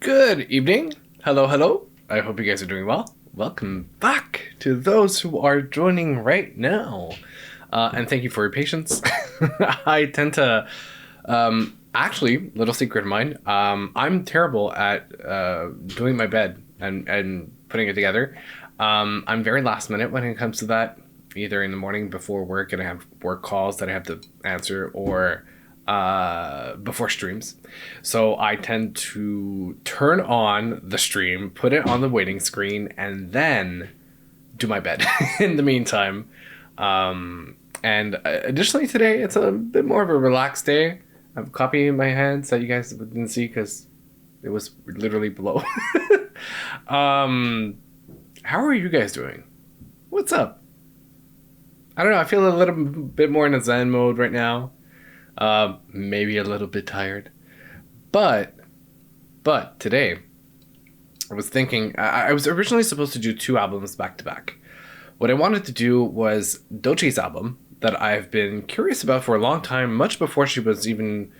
Good evening. Hello, hello. I hope you guys are doing well. Welcome back to those who are joining right now. And thank you for your patience. I tend to, actually, little secret of mine, I'm terrible at doing my bed and putting it together. I'm very last minute when it comes to that, either in the morning before work and I have work calls that I have to answer, or before streams. So I tend to turn on the stream, put it on the waiting screen, and then do my bed in the meantime. And additionally today, it's a bit more of a relaxed day. I have a copy in my hands that you guys didn't see because it was literally below. How are you guys doing? What's up? I don't know. I feel a little bit more in a Zen mode right now. Maybe a little bit tired, but today I was thinking I was originally supposed to do two albums back to back. What I wanted to do was Doechii's album that I've been curious about for a long time, much before she was even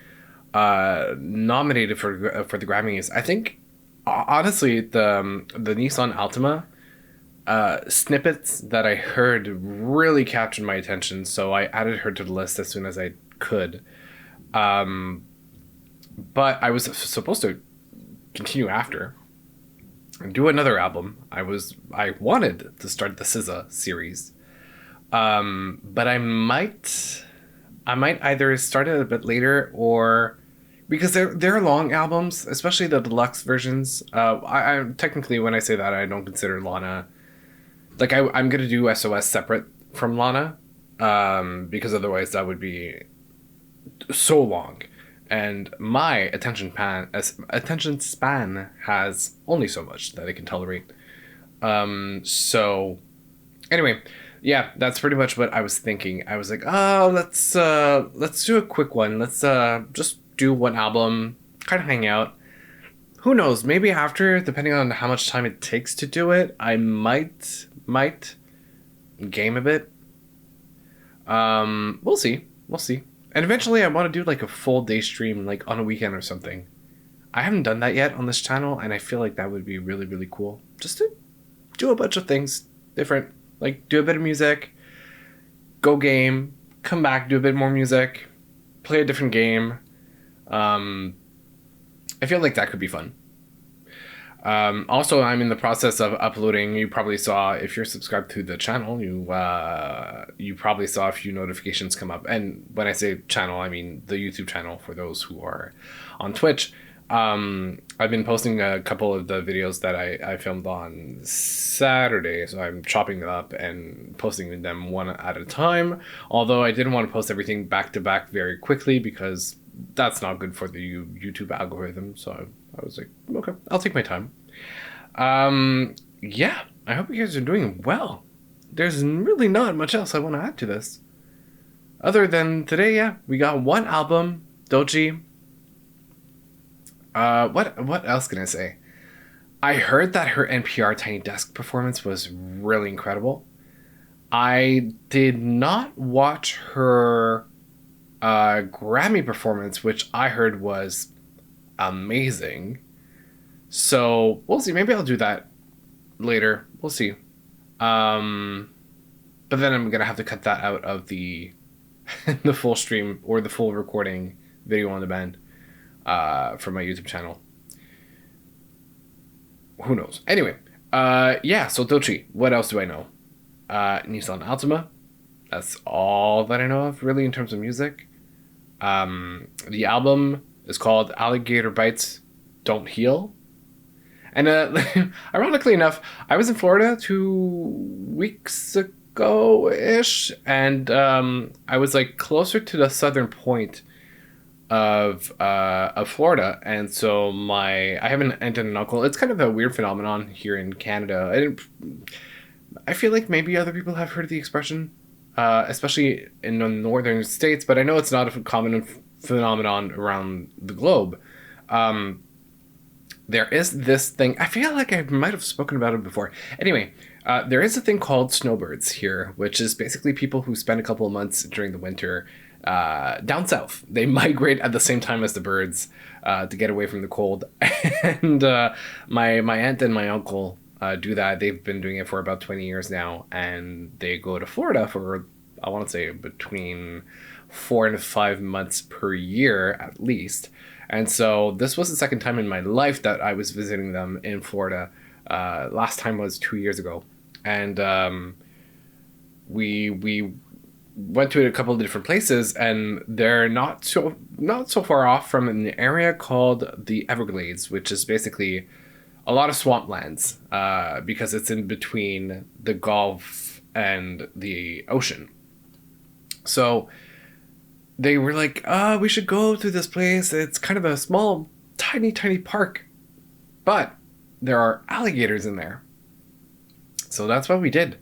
nominated for the Grammys. I think honestly the Nissan Altima snippets that I heard really captured my attention, so I added her to the list as soon as I could. But I was supposed to continue after and do another album. I wanted to start the SZA series. But I might either start it a bit later, or because they're long albums, especially the deluxe versions. I technically, when I say that, I don't consider Lana, like I'm gonna do SOS separate from Lana, because otherwise that would be so long, and my attention span has only so much that I can tolerate. So anyway, yeah, that's pretty much what I was thinking. I was like, oh, let's do a quick one. Let's just do one album, kind of hang out. Who knows? Maybe after, depending on how much time it takes to do it, I might game a bit. We'll see. And eventually I want to do like a full day stream, like on a weekend or something. I haven't done that yet on this channel, and I feel like that would be really, really cool. Just to do a bunch of things different. Like do a bit of music, go game, come back, do a bit more music, play a different game. I feel like that could be fun. Also, I'm in the process of uploading. You probably saw, if you're subscribed to the channel, you probably saw a few notifications come up. And when I say channel, I mean the YouTube channel for those who are on Twitch. I've been posting a couple of the videos that I filmed on Saturday, so I'm chopping them up and posting them one at a time. Although I didn't want to post everything back to back very quickly because that's not good for the YouTube algorithm. So I was like, okay, I'll take my time. Yeah, I hope you guys are doing well. There's really not much else I want to add to this. Other than today, yeah, we got one album, Doechii. What else can I say? I heard that her NPR Tiny Desk performance was really incredible. I did not watch her Grammy performance, which I heard was amazing. So we'll see. Maybe I'll do that later. We'll see. But then I'm gonna have to cut that out of the the full stream or the full recording video on demand for my YouTube channel. Who knows? Anyway, yeah. So Doechii. What else do I know? Nissan Altima. That's all that I know of, really, in terms of music. The album is called Alligator Bites Don't Heal. And ironically enough, I was in Florida 2 weeks ago-ish, and I was like closer to the southern point of Florida, and so I have an aunt and an uncle. It's kind of a weird phenomenon here in Canada. I feel like maybe other people have heard the expression, especially in the northern states, but I know it's not a common phenomenon around the globe. There is this thing, I feel like I might have spoken about it before. Anyway, there is a thing called snowbirds here, which is basically people who spend a couple of months during the winter down south. They migrate at the same time as the birds to get away from the cold. And my aunt and my uncle do that. They've been doing it for about 20 years now, and they go to Florida for, I want to say, between 4 and 5 months per year at least. And so this was the second time in my life that I was visiting them in Florida. Last time was 2 years ago, and we went to a couple of different places, and they're not so far off from an area called the Everglades, which is basically a lot of swamplands, because it's in between the Gulf and the ocean. So they were like, we should go to this place. It's kind of a small, tiny park, but there are alligators in there. So that's what we did.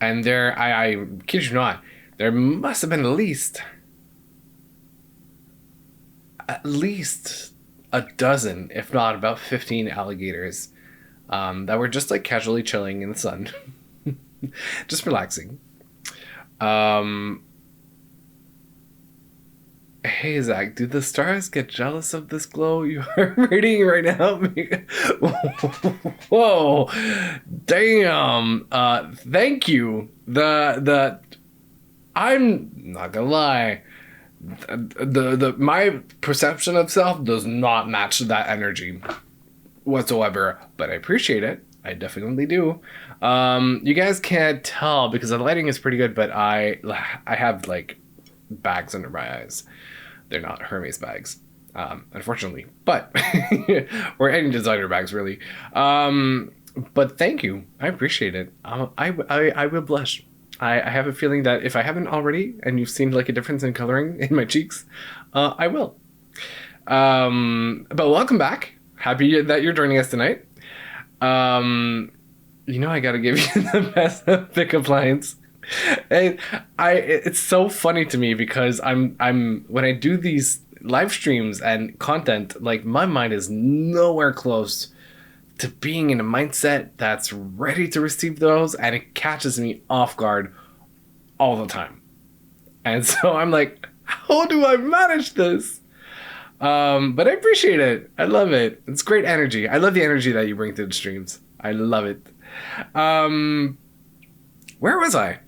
And there, I kid you not, there must have been at least a dozen, if not about 15 alligators, that were just like casually chilling in the sun, just relaxing. Hey Zach, do the stars get jealous of this glow you are radiating right now? Whoa, damn. Thank you. I'm not gonna lie. My perception of self does not match that energy whatsoever, but I appreciate it. I definitely do. You guys can't tell because the lighting is pretty good, but I have like bags under my eyes. They're not Hermes bags, unfortunately, but or any designer bags really. But thank you. I appreciate it. I will blush. I have a feeling that if I haven't already, and you've seen like a difference in coloring in my cheeks, I will. But welcome back. Happy that you're joining us tonight. I gotta give you the best pickup lines. And it's so funny to me because I'm when I do these live streams and content, like my mind is nowhere close to being in a mindset that's ready to receive those, and it catches me off guard all the time. And so I'm like, how do I manage this? But I appreciate it. I love it. It's great energy. I love the energy that you bring to the streams. I love it. Where was I?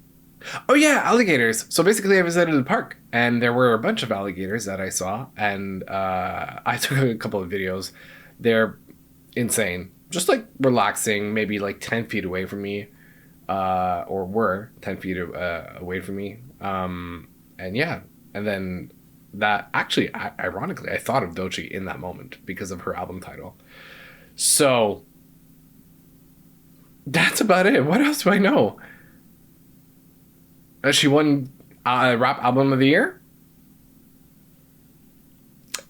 Oh yeah, alligators. So basically I visited the park and there were a bunch of alligators that I saw, and I took a couple of videos. They're insane. Just like relaxing, maybe like 10 feet away from me, or were 10 feet away from me. And yeah, and then that actually, ironically, I thought of Doechii in that moment because of her album title. So that's about it. What else do I know? She won Rap Album of the Year.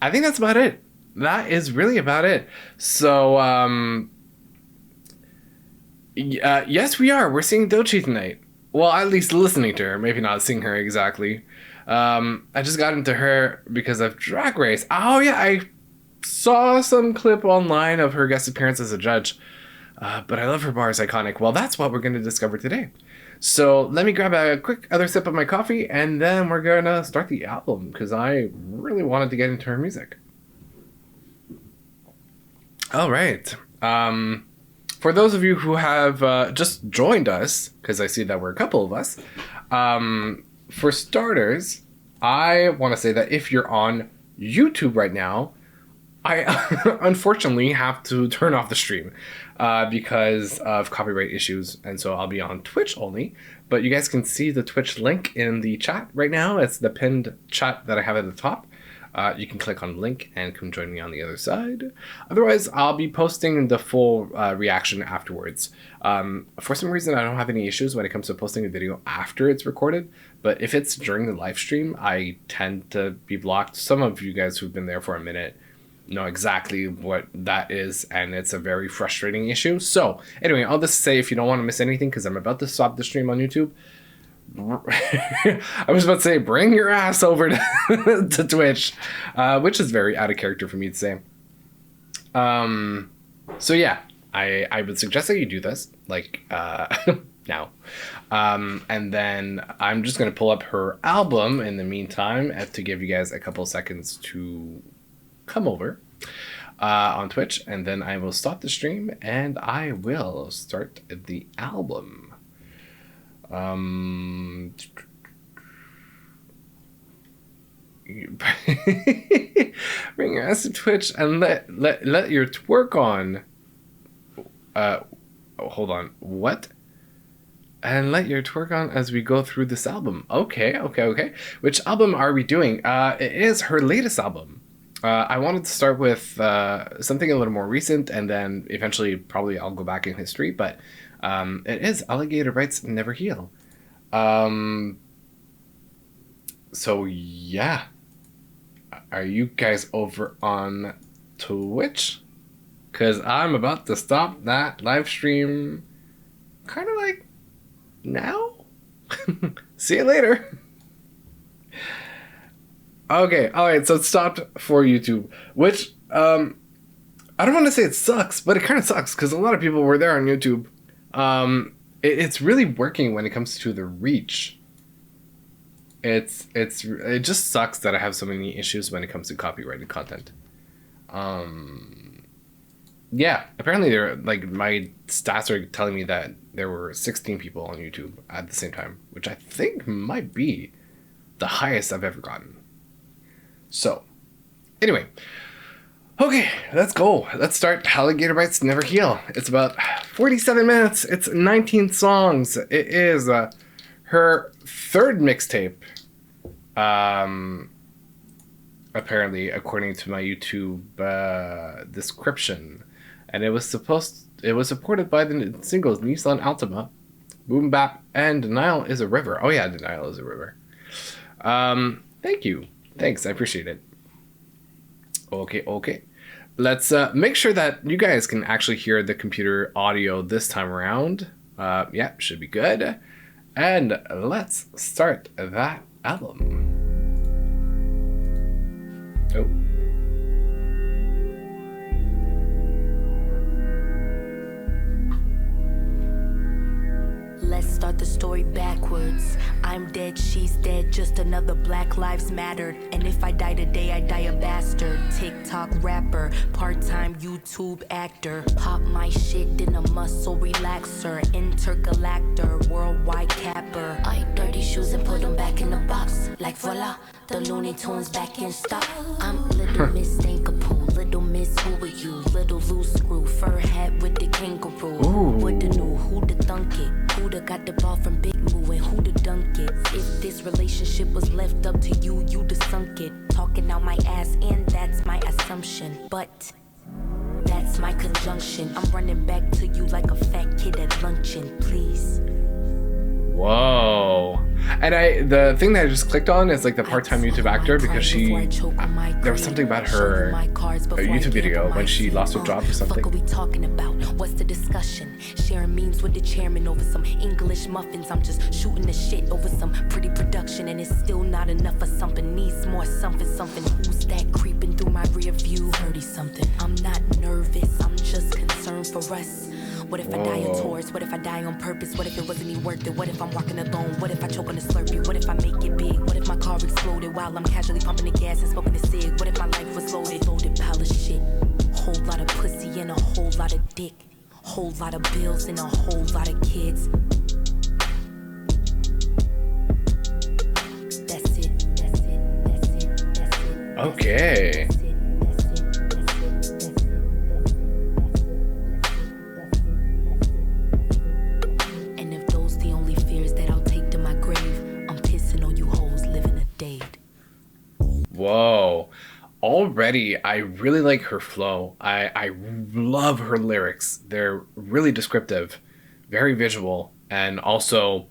I think that's about it. That is really about it. So, yes, we are. We're seeing Doechii tonight. Well, at least listening to her. Maybe not seeing her exactly. I just got into her because of Drag Race. Oh, yeah, I saw some clip online of her guest appearance as a judge. But I love her bars, iconic. Well, that's what we're going to discover today. So let me grab a quick other sip of my coffee, and then we're going to start the album because I really wanted to get into her music. All right. For those of you who have just joined us, because I see that we're a couple of us, for starters, I want to say that if you're on YouTube right now, I unfortunately have to turn off the stream because of copyright issues, and so I'll be on Twitch only. But you guys can see the Twitch link in the chat right now. It's the pinned chat that I have at the top. You can click on the link and come join me on the other side. Otherwise, I'll be posting the full reaction afterwards. For some reason, I don't have any issues when it comes to posting a video after it's recorded. But if it's during the live stream, I tend to be blocked. Some of you guys who've been there for a minute know exactly what that is, and it's a very frustrating issue. So anyway, I'll just say if you don't want to miss anything, because I'm about to stop the stream on YouTube, I was about to say bring your ass over to Twitch, which is very out of character for me to say. So yeah, I would suggest that you do this like now, and then I'm just gonna pull up her album in the meantime to give you guys a couple seconds to come over on Twitch, and then I will stop the stream and I will start the album. Bring your ass to Twitch and let your twerk on. Hold on. What? And let your twerk on as we go through this album. Okay. Which album are we doing? It is her latest album. I wanted to start with something a little more recent, and then eventually probably I'll go back in history, but it is Alligator Bites Never Heal. So yeah. Are you guys over on Twitch? Because I'm about to stop that live stream kind of like now. See you later. Okay, alright, so it stopped for YouTube, which I don't want to say it sucks, but it kind of sucks because a lot of people were there on YouTube. It's really working when it comes to the reach. It just sucks that I have so many issues when it comes to copyrighted content. Yeah, apparently they're like, my stats are telling me that there were 16 people on YouTube at the same time, which I think might be the highest I've ever gotten. So, anyway, okay, let's go. Let's start Alligator Bites Never Heal. It's about 47 minutes. It's 19 songs. It is her third mixtape. Apparently, according to my YouTube description, and it was supported by the singles Nissan Altima, Boom Bap, and Denial is a River. Oh yeah, Denial is a River. Thank you. Thanks, I appreciate it. Okay. Let's make sure that you guys can actually hear the computer audio this time around. Yeah, should be good. And let's start that album. Oh. Let's start the story backwards. I'm dead, she's dead, just another Black Lives Matter. And if I die today, I die a bastard. TikTok rapper, part-time YouTube actor. Pop my shit in a muscle relaxer. Intergalactor, worldwide capper. I dirty shoes and put them back in the box. Like voila, the Looney Tunes back in stock. I'm Little Miss Stinkapoo, Little Miss Who Are You? Little loose screw, fur hat with the kangaroo. Woulda knew, who'da thunk it? Who'da got the ball from Big Moo and who'da dunk it? If this relationship was left up to you, you'da sunk it. Talking out my ass and that's my assumption. But that's my conjunction. I'm running back to you like a fat kid at luncheon, please. Whoa. And the thing that I just clicked on is like the part-time YouTube actor, because there was something about her YouTube video when she lost her job or something. What are we talking about? What's the discussion? Sharing memes with the chairman over some English muffins. I'm just shooting the shit over some pretty production, and it's still not enough for something. Needs more something. Who's that creeping through my rear view? 30-something. I'm not nervous, I'm just concerned for us. What if I die in Taurus? What if I die on purpose? What if it wasn't even worth it? What if I'm walking alone? What if I choke on a Slurpee? What if I make it big? What if my car exploded while I'm casually pumping the gas and smoking a cig? What if my life was loaded? Loaded pile of shit. Whole lot of pussy and a whole lot of dick. Whole lot of bills and a whole lot of kids. That's it. Okay. Whoa. Already, I really like her flow. I love her lyrics. They're really descriptive, very visual, and also,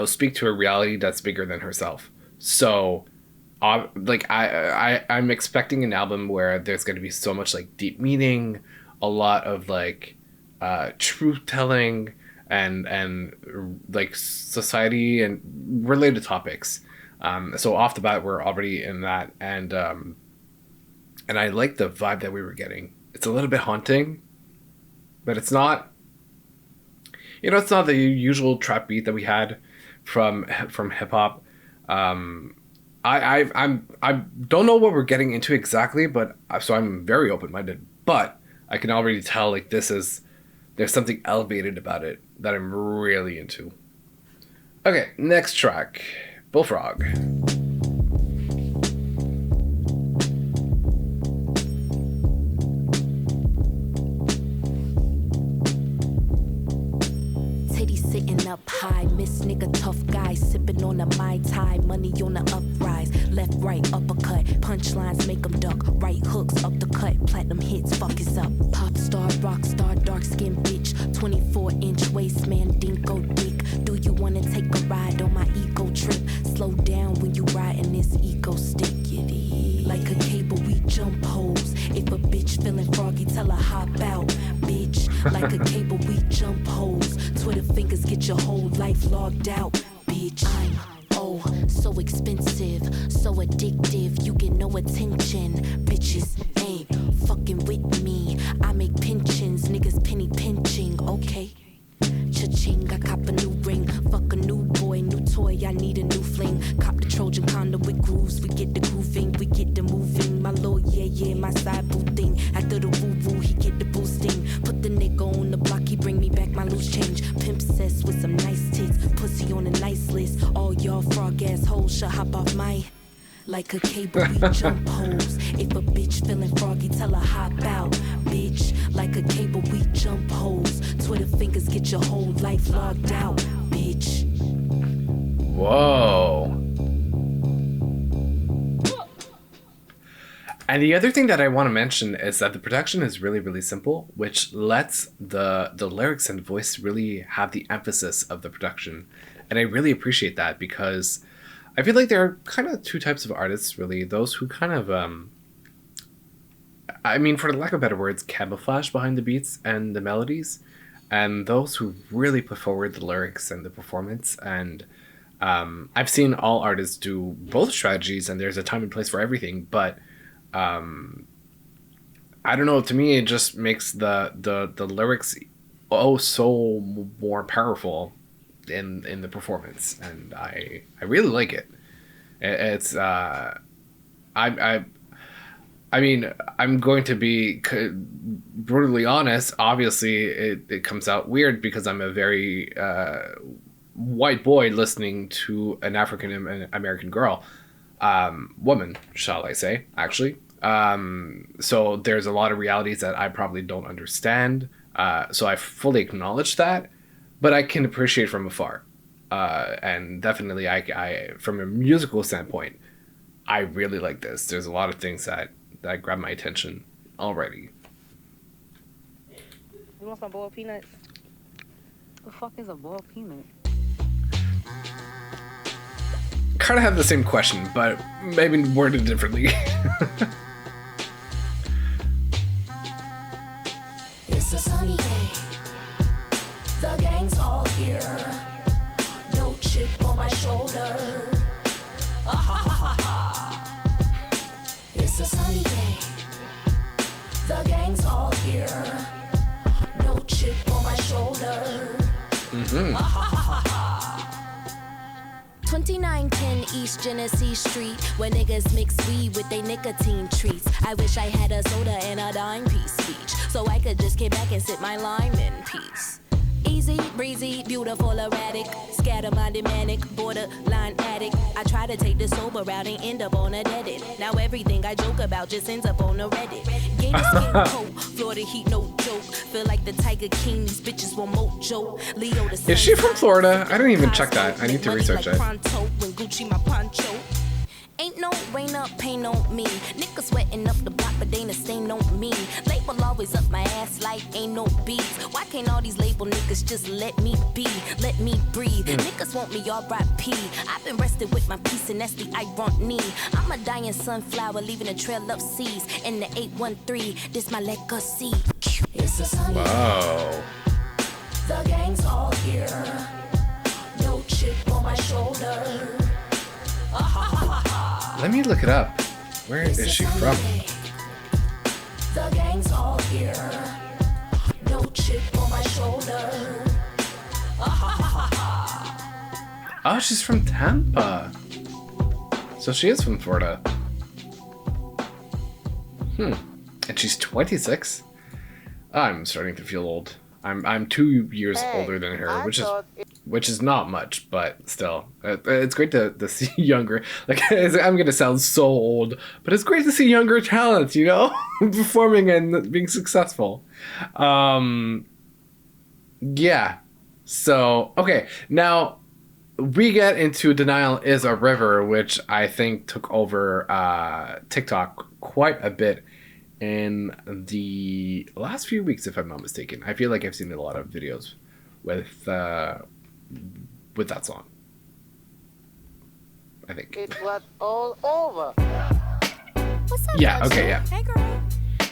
speak to a reality that's bigger than herself. So, I'm expecting an album where there's going to be so much like deep meaning, a lot of like truth telling, and like society and related topics. So off the bat, we're already in that, and I like the vibe that we were getting. It's a little bit haunting, but it's not. It's not the usual trap beat that we had from hip hop. I don't know what we're getting into exactly, but so I'm very open minded. But I can already tell like there's something elevated about it that I'm really into. Okay, next track, Bullfrog. Sitting up high, miss nigga tough guy, sipping on a Mai Tai, money on the uprise, left, right, uppercut, punchlines make them duck, right hooks up the cut, platinum hits, fuck is up, pop star, rock star, dark skin bitch, 24-inch waist man, dinko dick, do you wanna take a ride on my eco trip, slow down when you riding this eco stick, like a cable we jump holes, if a bitch feeling froggy tell her hop out, bitch, like a cable we jump holes, Twitter fingers get your whole life logged out, bitch. I'm so expensive, so addictive, you get no attention. Bitches ain't fucking with me. I make pensions, niggas penny pinching, okay. Cha-ching, I cop a new ring, fuck a new boy, new toy, I need a new fling. Cop the Trojan condom with grooves, we get the grooving, we get the moving. My lord, yeah, my side boo thing. After the woo-woo, he get the boosting. Put the nigga on the block, he bring me back my loose change. Pimp cess with some nice tits, pussy on a nice list. All y'all frog ass hoes should hop off my... Like a cable, we jump holes. If a bitch feeling froggy, tell her hop out, bitch. Like a cable, we jump holes. Twitter fingers get your whole life logged out, bitch. Whoa. And the other thing that I want to mention is that the production is really, really simple, which lets the lyrics and voice really have the emphasis of the production. And I really appreciate that because I feel like there are kind of two types of artists, really. Those who kind of, I mean, for the lack of better words, camouflage behind the beats and the melodies. And those who really put forward the lyrics and the performance. And I've seen all artists do both strategies, and there's a time and place for everything. But I don't know, to me, it just makes the lyrics so more powerful in the performance, and I really like it. It's I mean, I'm going to be brutally honest. Obviously, it comes out weird because I'm a very white boy listening to an African American girl, woman, shall I say, actually. So there's a lot of realities that I probably don't understand. So I fully acknowledge that. But I can appreciate from afar. And definitely, I from a musical standpoint, I really like this. There's a lot of things that grab my attention already. You want some boiled peanuts? The fuck is a boiled peanut? Kind of have the same question, but maybe worded differently. It's a sunny day. The gang's all here. No chip on my shoulder. It's a sunny day. The gang's all here. No chip on my shoulder. 2910 East Genesee Street, where niggas mix weed with they nicotine treats. I wish I had a soda and a dime piece speech, so I could just get back and sip my lime in peace. Easy, breezy, beautiful, erratic, scatter-minded, manic, borderline addict. I try to take the sober route and end up on a dead end. Now everything I joke about just ends up on a Reddit. Gator skin coat, Florida heat, no joke. Feel like the Tiger King, these bitches want mojo. Leo the Is she from Florida? I didn't even check that. I need to research it. Pronto, when Gucci my poncho. Ain't no rain up, pain on me. Niggas sweating up the block, but they ain't a stain on me. Label always up my ass like ain't no beats. Why can't all these label niggas just let me be? Let me breathe. Niggas want me R.I.P. I've been rested with my peace, and that's the irony. I'm a dying sunflower, leaving a trail of seeds. In the 813, this my legacy. It's a sunny Wow. The gang's all here. No chip on my shoulder. Let me look it up. Where is she from? The gang's all here. No chip on my shoulder. Oh, she's from Tampa. So So she is from Florida. And she's 26. I'm starting to feel old. I'm 2 years older than her, which is not much, but still, it's great to see younger. Like, I'm gonna sound so old, but it's great to see younger talents, you know, performing and being successful. Yeah. So okay, now we get into "Denial Is a River," which I think took over TikTok quite a bit in the last few weeks, if I'm not mistaken. I feel like I've seen a lot of videos with that song. I think. It was all over. What's up, Yeah, Doechii? okay, yeah. Hey, girl.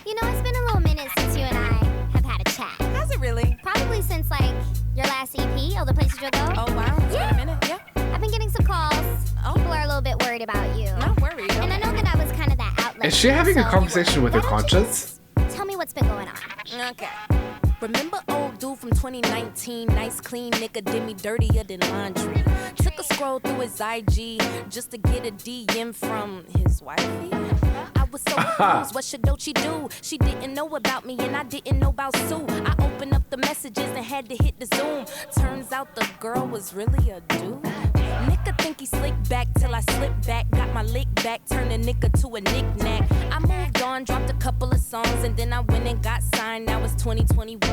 You know, it's been a little minute since you and I have had a chat. Has it really? Probably since, like, your last EP, All the Places You'll Go. Oh, wow. It's been a minute, yeah. I've been getting some calls. Oh. People are a little bit worried about you. Not worried. And I know that I was kind of that outlet. Is she having a so conversation with her why don't you conscience? just tell me what's been going on. Okay. Remember old dude from 2019? Nice, clean nigga did me dirtier than laundry. Took a scroll through his IG just to get a DM from his wifey. I was so confused. What should Doechii do? She didn't know about me and I didn't know about Sue. I opened up the messages and had to hit the Zoom. Turns out the girl was really a dude. Nigga think he slick back till I slip back. Got my lick back, turned a nigga to a knick-knack. I moved on, dropped a couple of songs, and then I went and got signed. Now it's 2021.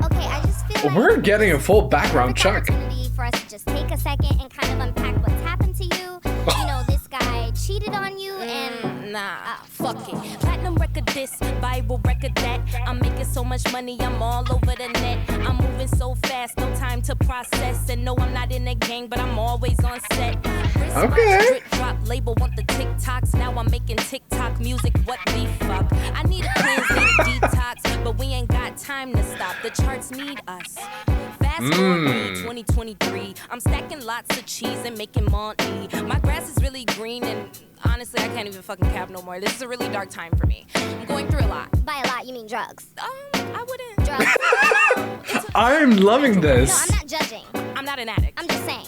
Okay, I just feel like We're getting a full background check. opportunity for us to just take a second and kind of unpack what's happened to you. You know, this guy cheated on you and Nah, fuck it. Platinum record this, Bible record that. I'm making so much money, I'm all over the net. I'm moving so fast, no time to process. And no, I'm not in a gang, but I'm always on set. Wristwatch, Okay. drip drop label, want the TikToks. Now I'm making TikTok music, what the fuck? I need a cleanse, need a detox, but we ain't got time to stop. The charts need us. Fast forward to 2023, I'm stacking lots of cheese and making money. My grass is really green and honestly, I can't even fucking cap no more. This is a really dark time for me. I'm going through a lot. by a lot you mean drugs. I wouldn't. Drugs. I'm loving No, this. I'm not judging. I'm not an addict. I'm just saying.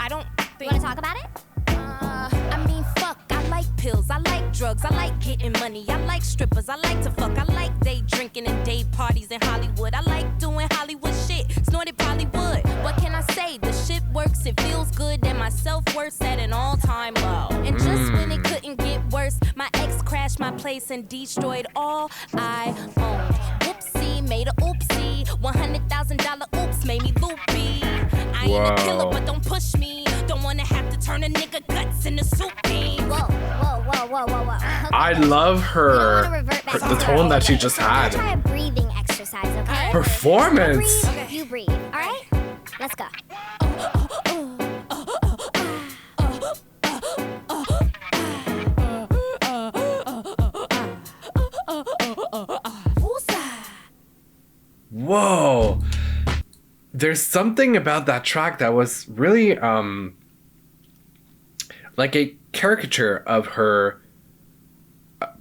I don't You think. want to talk about it? I mean, fuck. I like pills. I like drugs. I like getting money. I like strippers. I like to fuck. I like day drinking and day parties in Hollywood. I like doing Hollywood shit. Snorted probably would. What can I say? The shit works. It feels good. And my self-worth's at an all-time low. And just when it couldn't get worse, my ex crashed my place and destroyed all I owned. Whoopsie, made a oopsie. $100,000 oops made me loopy. I ain't a killer, Wow. but don't push me. Don't wanna have to turn a nigga guts into soup beans. Whoa, whoa, whoa, whoa, whoa, whoa. Okay. I love We don't her, wanna revert back to the tone that she just We're gonna had. try a breathing exercise, okay? Performance. I breathe, you breathe. All right? Let's go. Whoa. There's something about that track that was really like a caricature of her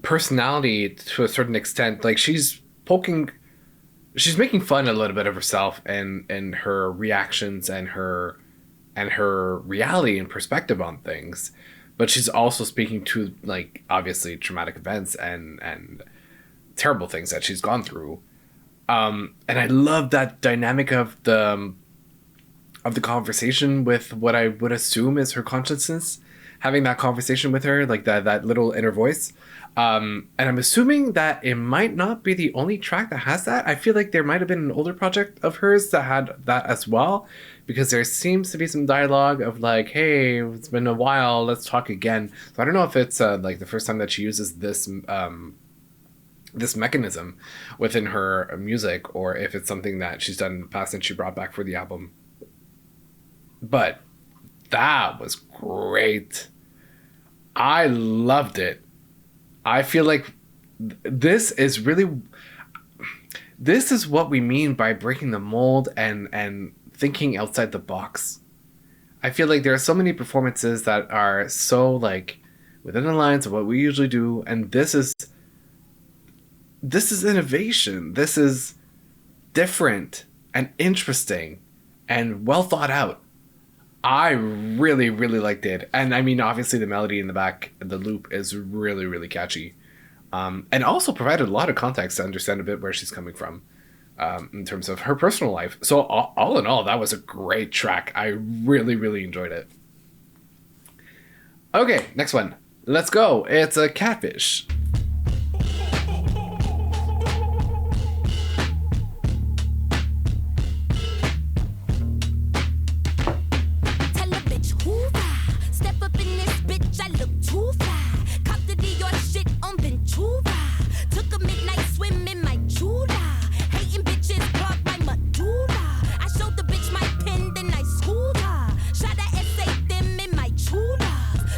personality to a certain extent. Like she's making fun a little bit of herself and her reactions and her reality and perspective on things, but she's also speaking to, like, obviously traumatic events and terrible things that she's gone through. And I love that dynamic of the conversation with what I would assume is her consciousness, having that conversation with her, like that little inner voice. And I'm assuming that it might not be the only track that has that. I feel like there might have been an older project of hers that had that as well, because there seems to be some dialogue of like, hey, it's been a while, let's talk again. So I don't know if it's like the first time that she uses this this mechanism within her music, or if it's something that she's done in the past and she brought back for the album. But that was great. I loved it. I feel like this is what we mean by breaking the mold and thinking outside the box. I feel like there are so many performances that are so, like, within the lines of what we usually do, and this is innovation. This is different and interesting and well thought out. I really, really liked it. And I mean, obviously, the melody in the back, the loop is really, really catchy. And also provided a lot of context to understand a bit where she's coming from in terms of her personal life. So, all in all, that was a great track. I really, really enjoyed it. Okay, next one. Let's go. It's a Catfish. Tell a bitch hoorah. Step up in this bitch, I look too fly. Cop the Dior shit on Ventura. Took a midnight swim in my chula. Hating bitches clog my medulla. I showed the bitch my pen, then I schooled her. Shot a essay them in my chulas.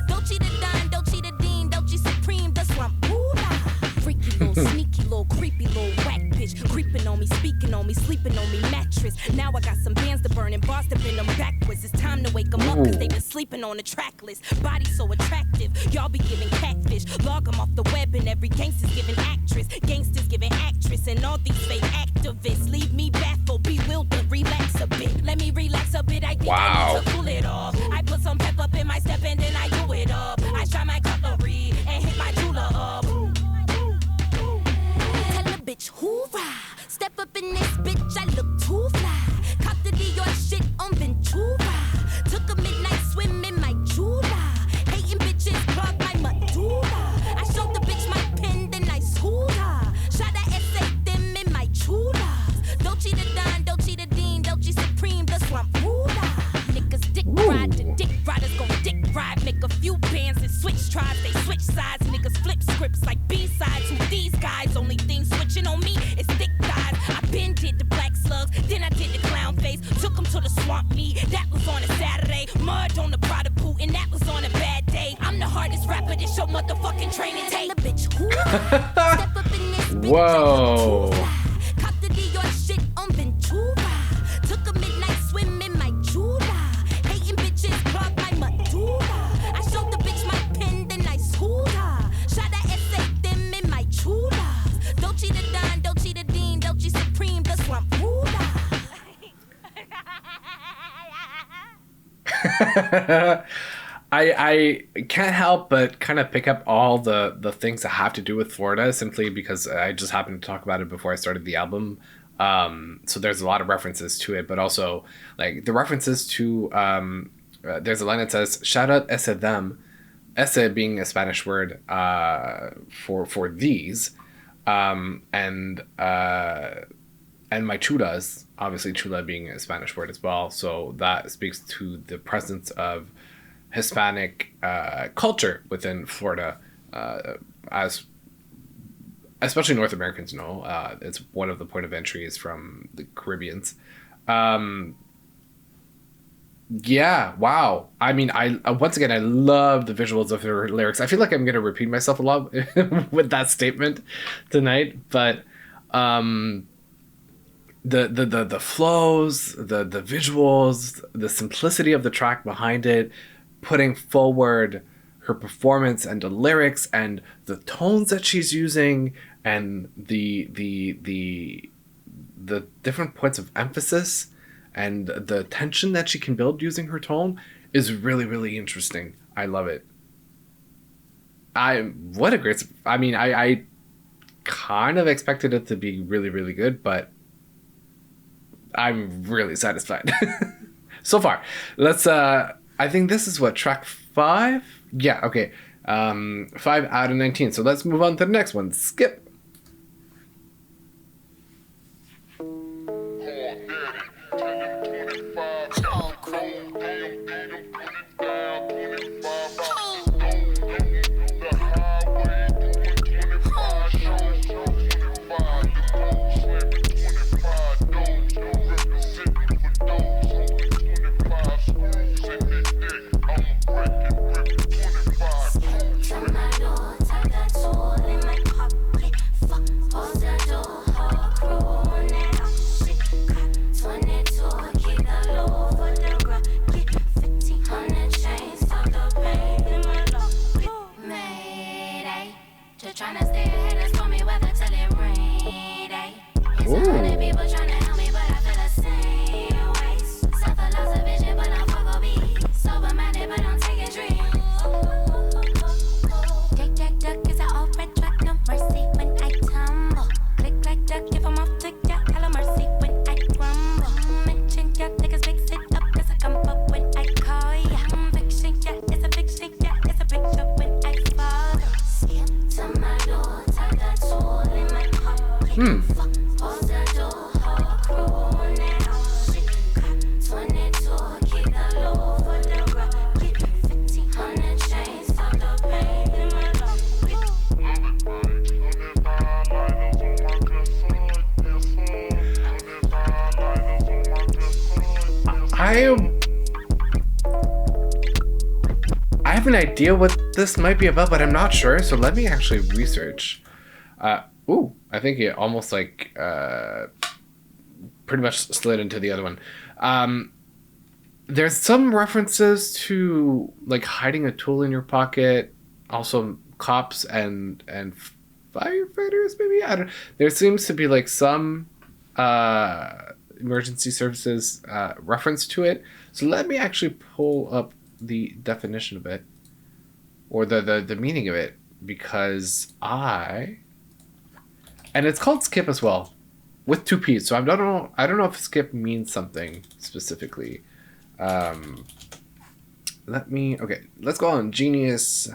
Doechii the Don, Doechii the Dean, Doechii Supreme, the swamp poolah. Freaky little, sneaky little, creepy little whack bitch. Creeping on me, speaking on me, sleeping on me mattress. Now I got some bands to burn and bars to bend them backwards. It's time to wake them up cause they been sleeping on the track list. Body so attractive, y'all be giving catfish. Log them off the web and every gangster's giving actress. Gangsters giving actress and all these fake activists. Leave me baffled, bewildered, relax a bit. Let me relax a bit, I think I need to pull it off. I put some pep up in my step and then I do it up. I try my cutlery and hit my jeweler up. Tell a bitch hoorah. Step up in this bitch, I look too fly. Cop the Dior shit on Ventura. Took a midnight swim in my chula. Hating bitches clog my medulla. I showed the bitch my pen, then I schooled her. Shot a essay them in my chulas. Doechii the Don, Doechii the Dean, Doechii Supreme, the swamp ruler. Niggas dick ride, the dick riders gon' dick ride. Make a few bands and switch tribes, they switch sides. Niggas flip scripts like B-sides. Who these guys? Only thing switching on me is thick thighs. I been did the black slugs, then I did the clown face. Took them to the swamp meet, that was on a Saturday. Mud on the Prada boot, and that was on a bad day. I'm the hardest rapper, this your motherfucking training tape. The bitch hoorah. Step up in this bitch, Whoa. cop the Dior shit on Ventura. Took a midnight swim in my chula. Hating bitches clog my medulla. I showed the bitch my pen, then I schooled her. Shot a essay them in my chulas. Doechii the Don, Doechii the Dean, Doechii Supreme, the swamp ruler. I can't help but kind of pick up all the things that have to do with Florida simply because I just happened to talk about it before I started the album. So there's a lot of references to it, but also like the references to there's a line that says shout out ese them, ese being a Spanish word for these, and my chulas, obviously chula being a Spanish word as well. So that speaks to the presence of Hispanic culture within Florida, as especially North Americans know. It's one of the point of entries from the Caribbeans. Yeah, wow. I mean, I once again, I love the visuals of her lyrics. I feel like I'm going to repeat myself a lot with that statement tonight, but the flows, the visuals, the simplicity of the track behind it, putting forward her performance and the lyrics and the tones that she's using and the different points of emphasis and the tension that she can build using her tone is really, really interesting. I love it. I kind of expected it to be really, really good, but I'm really satisfied so far. Let's I think this is what, track 5? Yeah, okay. 5 out of 19. So let's move on to the next one. Skip. I have an idea what this might be about, but I'm not sure. So let me actually research. I think it almost like pretty much slid into the other one. There's some references to like hiding a tool in your pocket, also cops and firefighters. Maybe I don't. There seems to be like some emergency services reference to it. So let me actually pull up the definition of it, or the meaning of it, because and it's called skip as well, with two P's. So I don't know if skip means something specifically. Let's go on Genius.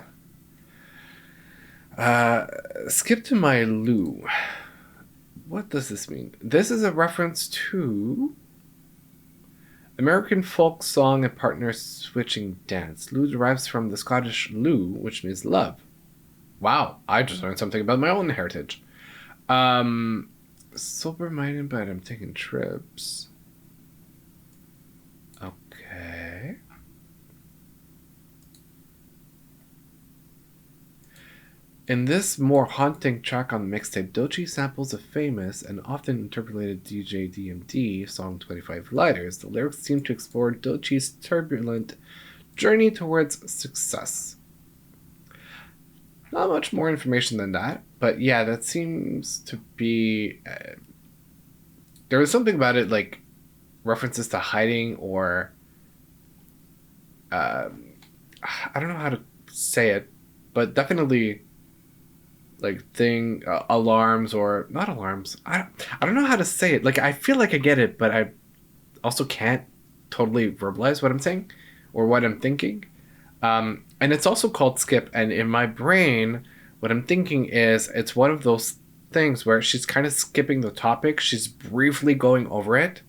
Skip to my Lou. What does this mean? This is a reference to American folk song and partner switching dance. Lou derives from the Scottish Lou, which means love. Wow, I just learned something about my own heritage. Sober-minded, but I'm taking trips. Okay. In this more haunting track on the mixtape, Doechii samples a famous and often interpolated DJ DMD song 25 Lighters. The lyrics seem to explore Doechii's turbulent journey towards success. Not much more information than that, but yeah, that seems to be... there was something about it, like references to hiding or... I don't know how to say it, but definitely... like alarms or not alarms. I don't know how to say it. Like I feel like I get it, but I also can't totally verbalize what I'm saying or what I'm thinking. And it's also called skip. And in my brain, what I'm thinking is it's one of those things where she's kind of skipping the topic. She's briefly going over it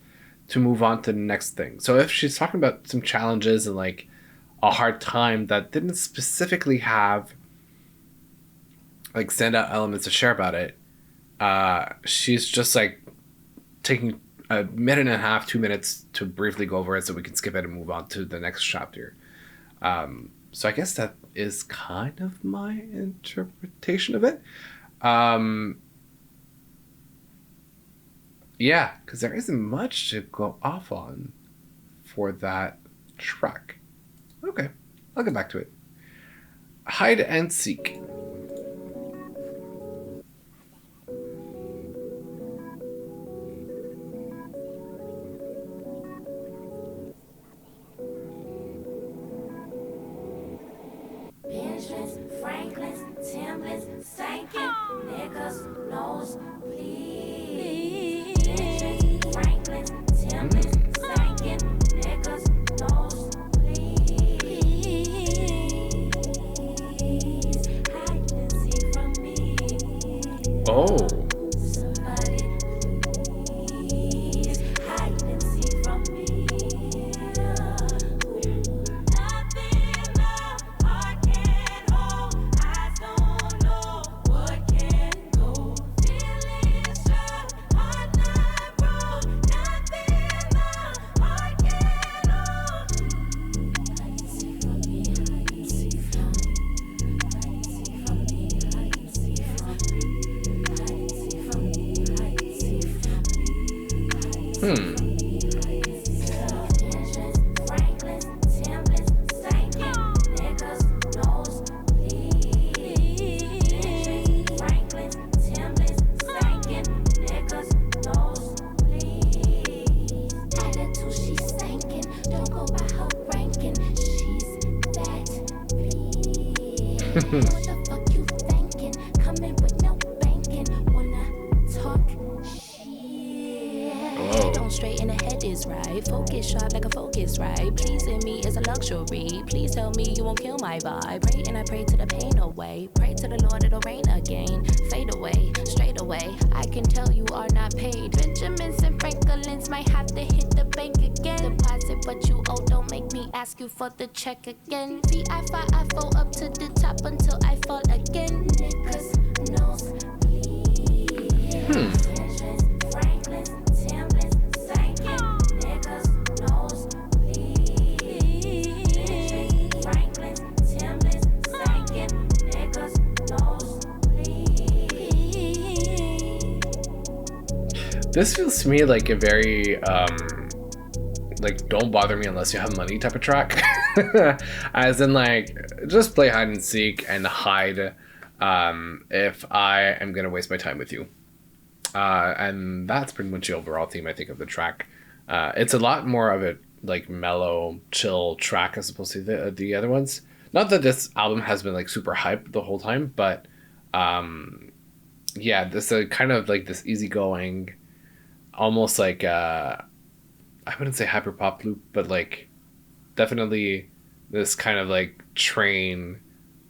to move on to the next thing. So if she's talking about some challenges and like a hard time that didn't specifically have like standout elements to share about it, she's just like taking a minute and a half, 2 minutes to briefly go over it so we can skip it and move on to the next chapter. So I guess that is kind of my interpretation of it. Yeah, because there isn't much to go off on for that track. Okay, I'll get back to it. Hide and seek. Oh. focus right. Pleasing me is a luxury. Please tell me you won't kill my vibe. Pray and I pray to the pain away. Pray to the Lord it'll rain again. Fade away, straight away. I can tell you are not paid. Benjamins and Franklins might have to hit the bank again. Deposit what you owe, don't make me ask you for the check again. I fall up to the top until I fall again. Niggas knows Franklin's, Timlin's, sinking. Niggas knows Franklin's, Timlin's, sinking. Niggas knows This feels to me like a very like don't bother me unless you have money type of track. As in like just play hide and seek and hide if I am gonna waste my time with you. And that's pretty much the overall theme I think of the track. It's a lot more of a like mellow, chill track as opposed to the other ones. Not that this album has been like super hyped the whole time, but yeah, this kind of like this easygoing, almost like I wouldn't say hyper pop loop, but like definitely this kind of like train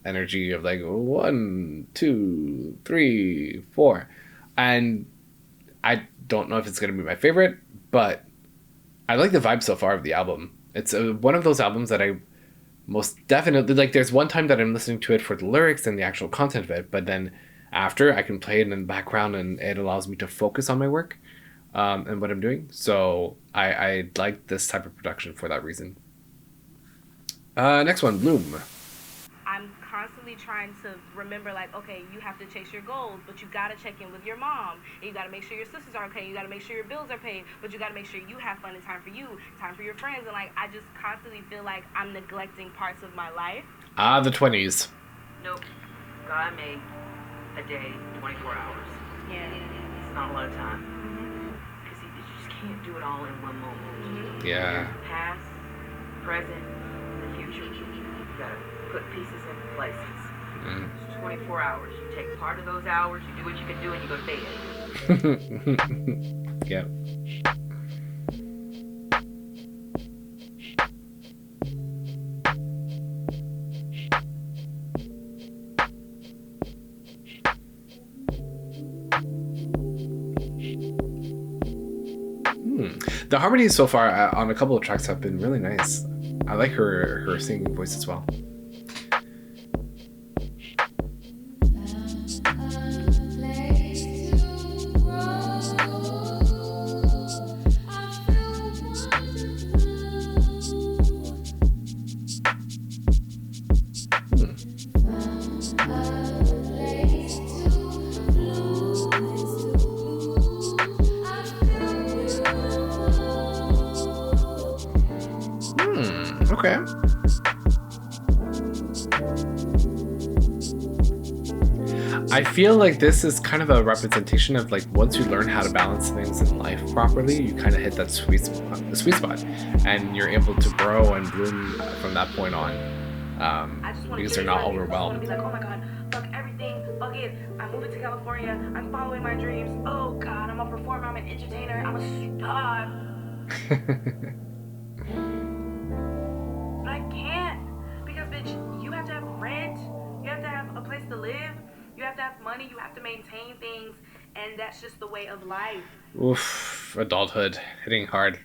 energy of like 1, 2, 3, 4. And I don't know if it's going to be my favorite, but I like the vibe so far of the album. It's one of those albums that I most definitely like. There's one time that I'm listening to it for the lyrics and the actual content of it, but then after I can play it in the background and it allows me to focus on my work and what I'm doing. So I like this type of production for that reason. Next one, Bloom. I'm constantly trying to remember, like, okay, you have to chase your goals, but you got to check in with your mom, and you got to make sure your sisters are okay, you got to make sure your bills are paid, but you got to make sure you have fun and time for you, time for your friends, and, like, I just constantly feel like I'm neglecting parts of my life. The 20s. Nope. God made a day 24 hours. Yeah. It's not a lot of time. Because you just can't do it all in one moment. Yeah. Past, present, and the future. You got to put pieces in places. It's 24 hours. You take part of those hours, you do what you can do, and you go to bed. Yeah. The harmonies so far on a couple of tracks have been really nice. I like her singing voice as well. Okay. I feel like this is kind of a representation of like once you learn how to balance things in life properly, you kind of hit that sweet spot, and you're able to grow and bloom from that point on. Because they're not overwhelmed. I just want to be like, oh my God, fuck everything, fuck it. I'm moving to California. I'm following my dreams. Oh God, I'm a performer. I'm an entertainer. I'm a star. I can't, because bitch, you have to have rent, you have to have a place to live, you have to have money, you have to maintain things, and that's just the way of life. Oof, adulthood hitting hard.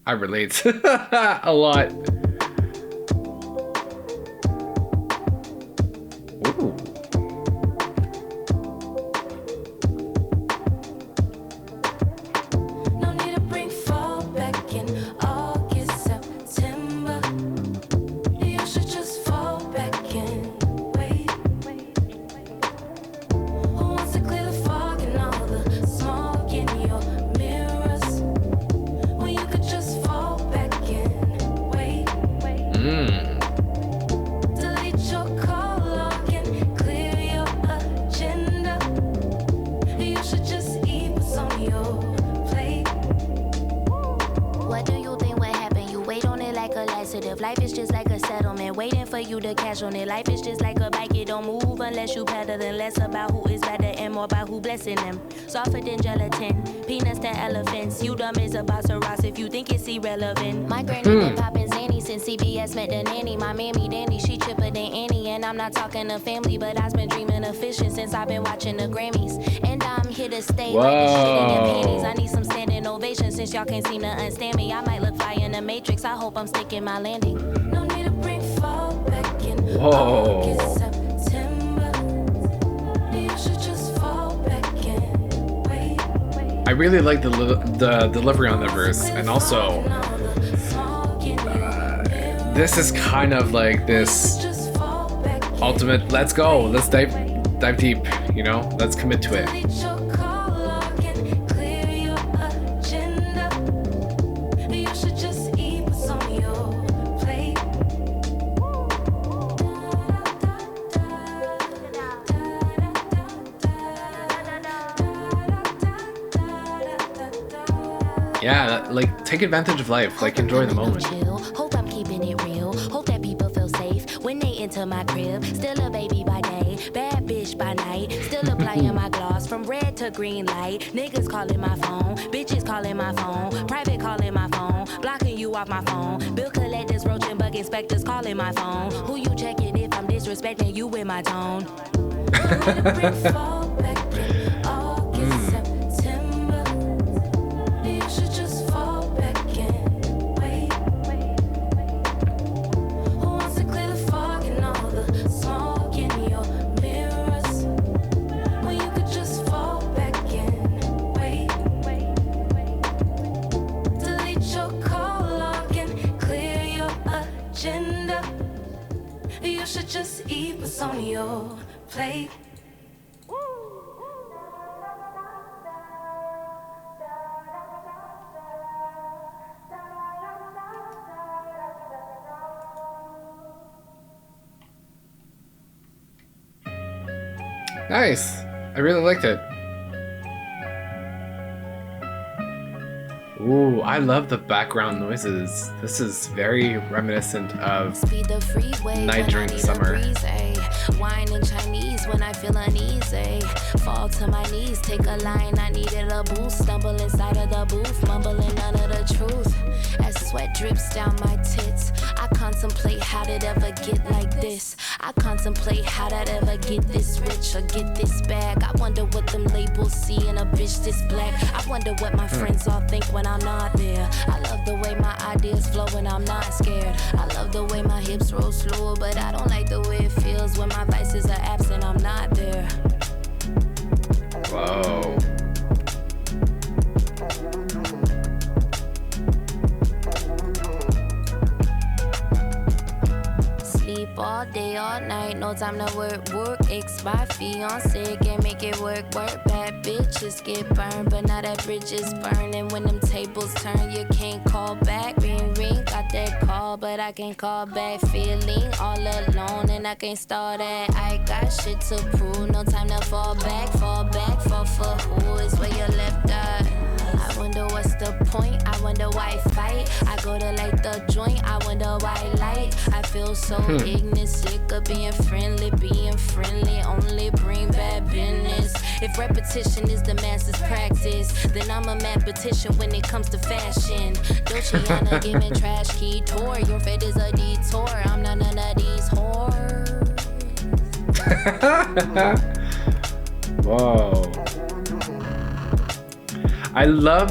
I relate a lot. Ooh. live. Life is just like a settlement, waiting for you to cash on it. Life is just like a bike, it don't move unless you pedal. And less about who is better and more about who blessing them. Softer than gelatin, peanuts than elephants. You dumb as a boss of Ross if you think it's irrelevant. My granny been poppin' Zanny since CBS met the nanny. My mammy dandy, she chipper than Annie. And I'm not talking to family, but I've been dreaming of fishing since I've been watching the Grammys. And I'm here to stay like the shit in your panties. I need some standing ovation since y'all can't seem to understand me. I might look fly in the Matrix, I hope I'm sticking my landing. No need to bring fall back in. Whoa. September. You should just fall back in. Wait. I really like the delivery on the verse, and also this is kind of like this ultimate. Let's go. Let's dive deep. You know, let's commit to it. Yeah, like take advantage of life, like enjoy the moment. Hope I'm keeping it real. Hope that people feel safe when they enter my crib. Still a baby by day, bad bitch by night. Still applying my gloss from red to green light. Niggas calling my phone, bitches calling my phone, private calling my phone, blocking you off my phone. Bill collectors, roach and bug inspectors calling my phone. Who you checking if I'm disrespecting you with my tone? You should just eat what's on your plate. Nice. I really liked it. Ooh, I love the background noises. This is very reminiscent of Night During the Summer. Wine in Chinese when I feel uneasy. Fall to my knees, take a line, I needed a boost. Stumble inside of the booth, mumbling none of the truth. As sweat drips down my tits, I contemplate how did it ever get like this. I contemplate how did I ever get this rich or get this bag. I wonder what them labels see in a bitch this black. I wonder what my friends all think when I'm not there. I love the way my ideas flow when I'm not scared. I love the way my hips roll slower, but I don't like the way it feels when my vices are absent. I'm not there. Whoa. Sleep all day, all night, no time to work. Ex my fiance can't make it work. Bad bitches get burned, but now that bridge is burning. When them tables turn, you can't call back. Ring, got that call, but I can't call back. Feeling all alone, and I can't start that. I got shit to prove, no time to fall back, fall for who is where you left at. I wonder what's the point, I wonder why fight. I go to light the joint, I wonder why light. I feel so ignorant, sick of being friendly only bring bad business. If repetition is the master's practice, then I'm a mathematician when it comes to fashion. Doechii, give me trash key tour. Your fate is a detour, I'm not none of these whores. Whoa. I love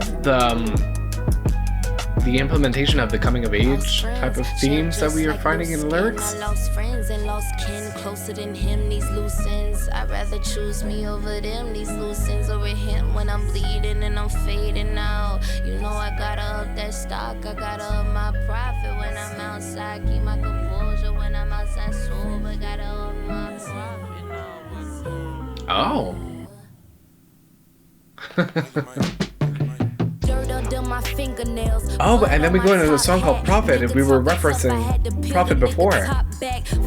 the implementation of the coming of age type of themes that we are finding in the lyrics. Lost friends and lost kin closer than him. These loose ends, I'd rather choose me over them. These loose ends over him when I'm bleeding and I'm fading out. You know I gotta up that stock, I gotta up my profit when I'm outside. Keep my composure when I'm outside sober. Gotta up my profit. Oh. Dirt under my finger. fingernails. Oh, and then we go into a song called Prophet, and we were referencing Prophet before.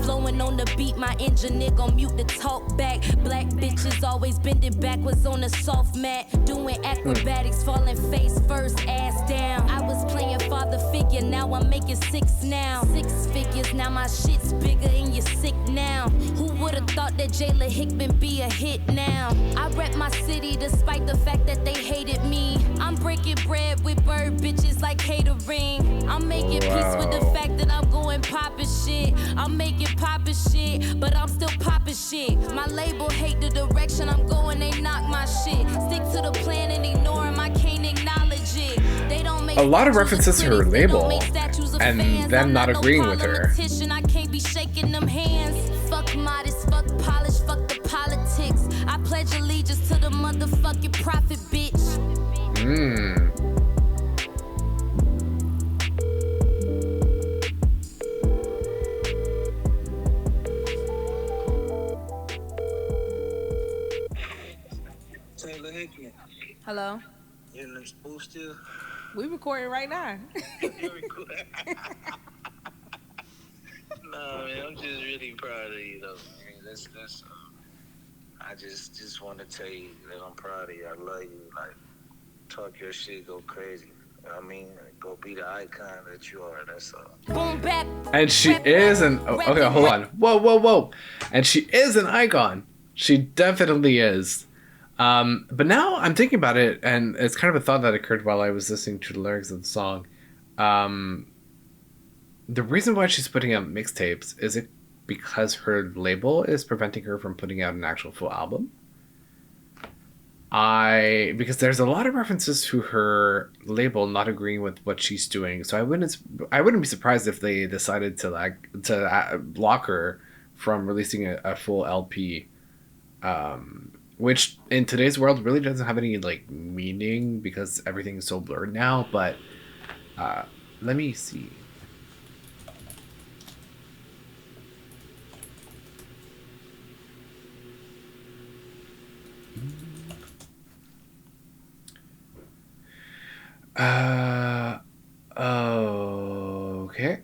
Flowing on the beat, my engine nigga mute the talk back. Black bitches always bending backwards on the soft mat. Doing acrobatics, falling face first, ass down. I was playing father figure, now I'm making 6 now. 6 figures, now my shit's bigger and you're sick now. Who would've thought that Jayla Hickman be a hit now? I rep my city despite the fact that they hated me. I'm breaking bread with bird bitches like catering. I'm making peace with the fact that I'm going poppin' shit. I'm making poppin' shit, but I'm still poppin' shit. My label hate the direction I'm going, they knock my shit. Stick to the plan and ignore 'em, I can't acknowledge it. They don't make A lot of references to her critics, they don't label, make statues of and fans. them I'm not no agreeing with her. politician, I can't be shaking them hands. Fuck modest, fuck polish, fuck the politics. I pledge allegiance to the motherfucking prophet, bitch. Taylor Hickman. Hello. You in them spool still? We recording right now. No, man, I'm just really proud of you, though. Man, that's I just want to tell you that I'm proud of you. I love you. Like, talk your shit, go crazy. I mean, go be the icon that you are. That's all. Boom bap. And she is an... Oh, okay, hold on. Whoa. And she is an icon. She definitely is. But now I'm thinking about it, and it's kind of a thought that occurred while I was listening to the lyrics of the song. The reason why she's putting out mixtapes, is it because her label is preventing her from putting out an actual full album? Because there's a lot of references to her label not agreeing with what she's doing, so I wouldn't be surprised if they decided to block her from releasing a full LP, which in today's world really doesn't have any like meaning because everything is so blurred now. But let me see. Okay.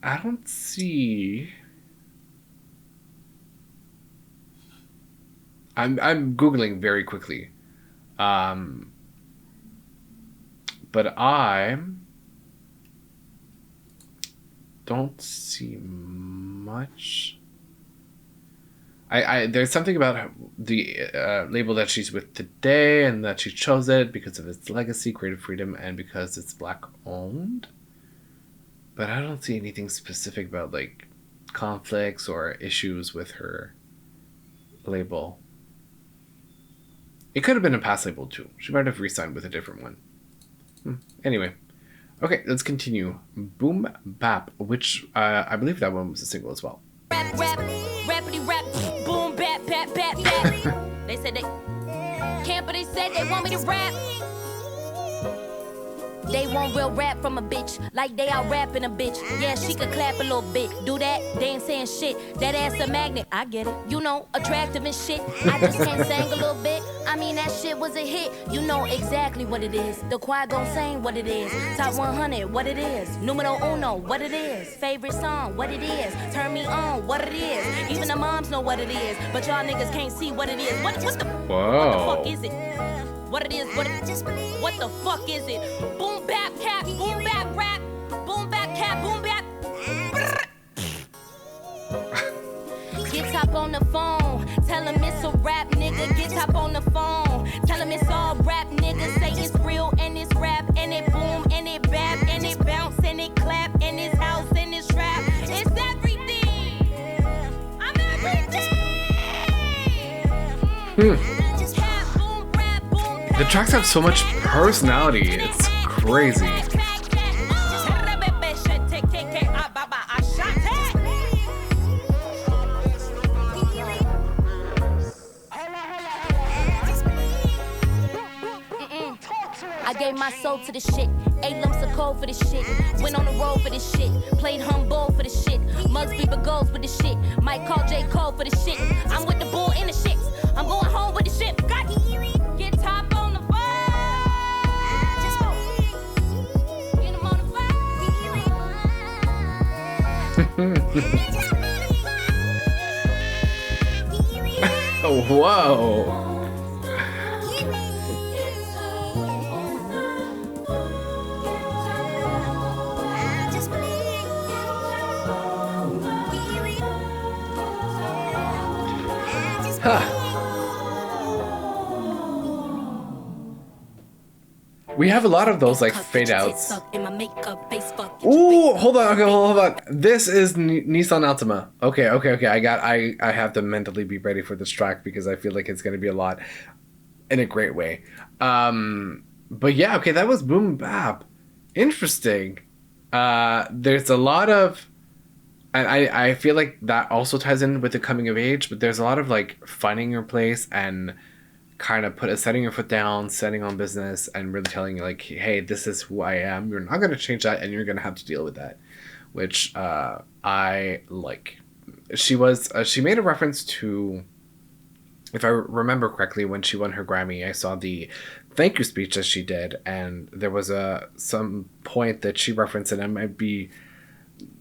I don't see. I'm Googling very quickly. But I don't see much. There's something about the label that she's with today, and that she chose it because of its legacy, creative freedom, and because it's Black owned. But I don't see anything specific about like conflicts or issues with her label. It could have been a past label too. She might have re-signed with a different one. Anyway, okay, let's continue. Boom Bap, which I believe that one was a single as well. Rap, rappity rap, boom bap, bap, bap, bap. They said they can't, but they said they want me to rap. They want real rap from a bitch, like they out rapping a bitch. Yeah, she could clap a little bit, do that, they ain't saying shit. That ass a magnet, I get it, you know, attractive and shit. I just can't sing a little bit, I mean that shit was a hit. You know exactly what it is, the choir gon' sing what it is. Top 100, what it is, numero uno, what it is. Favorite song, what it is, turn me on, what it is. Even the moms know what it is, but y'all niggas can't see what it is. What the fuck is it? What it is, what the fuck is it? Boom bap cap, boom bap rap, boom bap cap, boom bap. Get top on the phone, tell him it's a rap, nigga. Get top on the phone, tell him it's all rap, nigga. Say it's real and it's rap, and it boom and it bap, and it bounce and it clap, and it's house and it's rap. It's everything. I'm everything. The tracks have so much personality, it's crazy. I gave my soul to this shit. 8 lumps of coal for this shit. Went on the road for this shit. Played humble for this shit. Mugs, beaver goals with this shit. Might call J. Cole for this shit. I'm with the bull in the shit. I'm going home with the ship. Got get top on the fire. Get 'em on the Oh, whoa. Huh. We have a lot of those like fade outs. Ooh, hold on, okay, hold on. This is Nissan Altima. Okay. I have to mentally be ready for this track because I feel like it's gonna be a lot in a great way. But yeah, okay, that was Boom Bap. Interesting. There's a lot of, and I feel like that also ties in with the coming of age, but there's a lot of like finding your place and kind of setting your foot down, setting on business, and really telling you like, hey, this is who I am. You're not going to change that, and you're going to have to deal with that, which I like. She made a reference to, if I remember correctly, when she won her Grammy, I saw the thank you speech that she did, and there was some point that she referenced, and I might be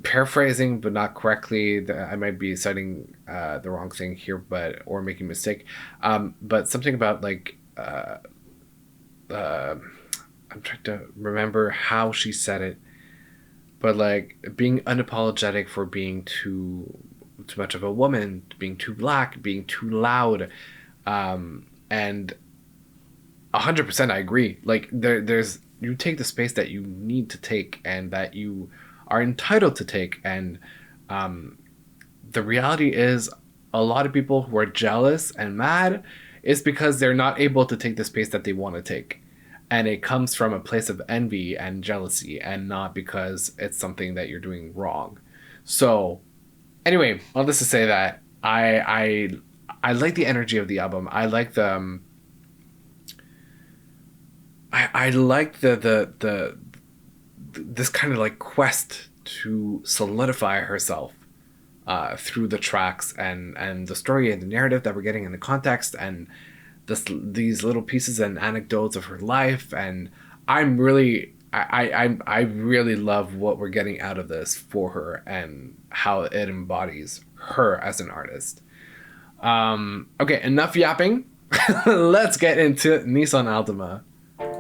paraphrasing but not correctly. I might be citing the wrong thing here, or making a mistake, but something about like I'm trying to remember how she said it, but like being unapologetic for being too much of a woman, being too black, being too loud, and 100% I agree. Like there's you take the space that you need to take and that you are entitled to take, and the reality is a lot of people who are jealous and mad is because they're not able to take the space that they want to take, and it comes from a place of envy and jealousy and not because it's something that you're doing wrong. So anyway, all this to say that I like the energy of the album. I like the I like the this kind of like quest to solidify herself through the tracks and the story and the narrative that we're getting in the context and these little pieces and anecdotes of her life. And I really love what we're getting out of this for her and how it embodies her as an artist. Okay, enough yapping. Let's get into Nissan Altima.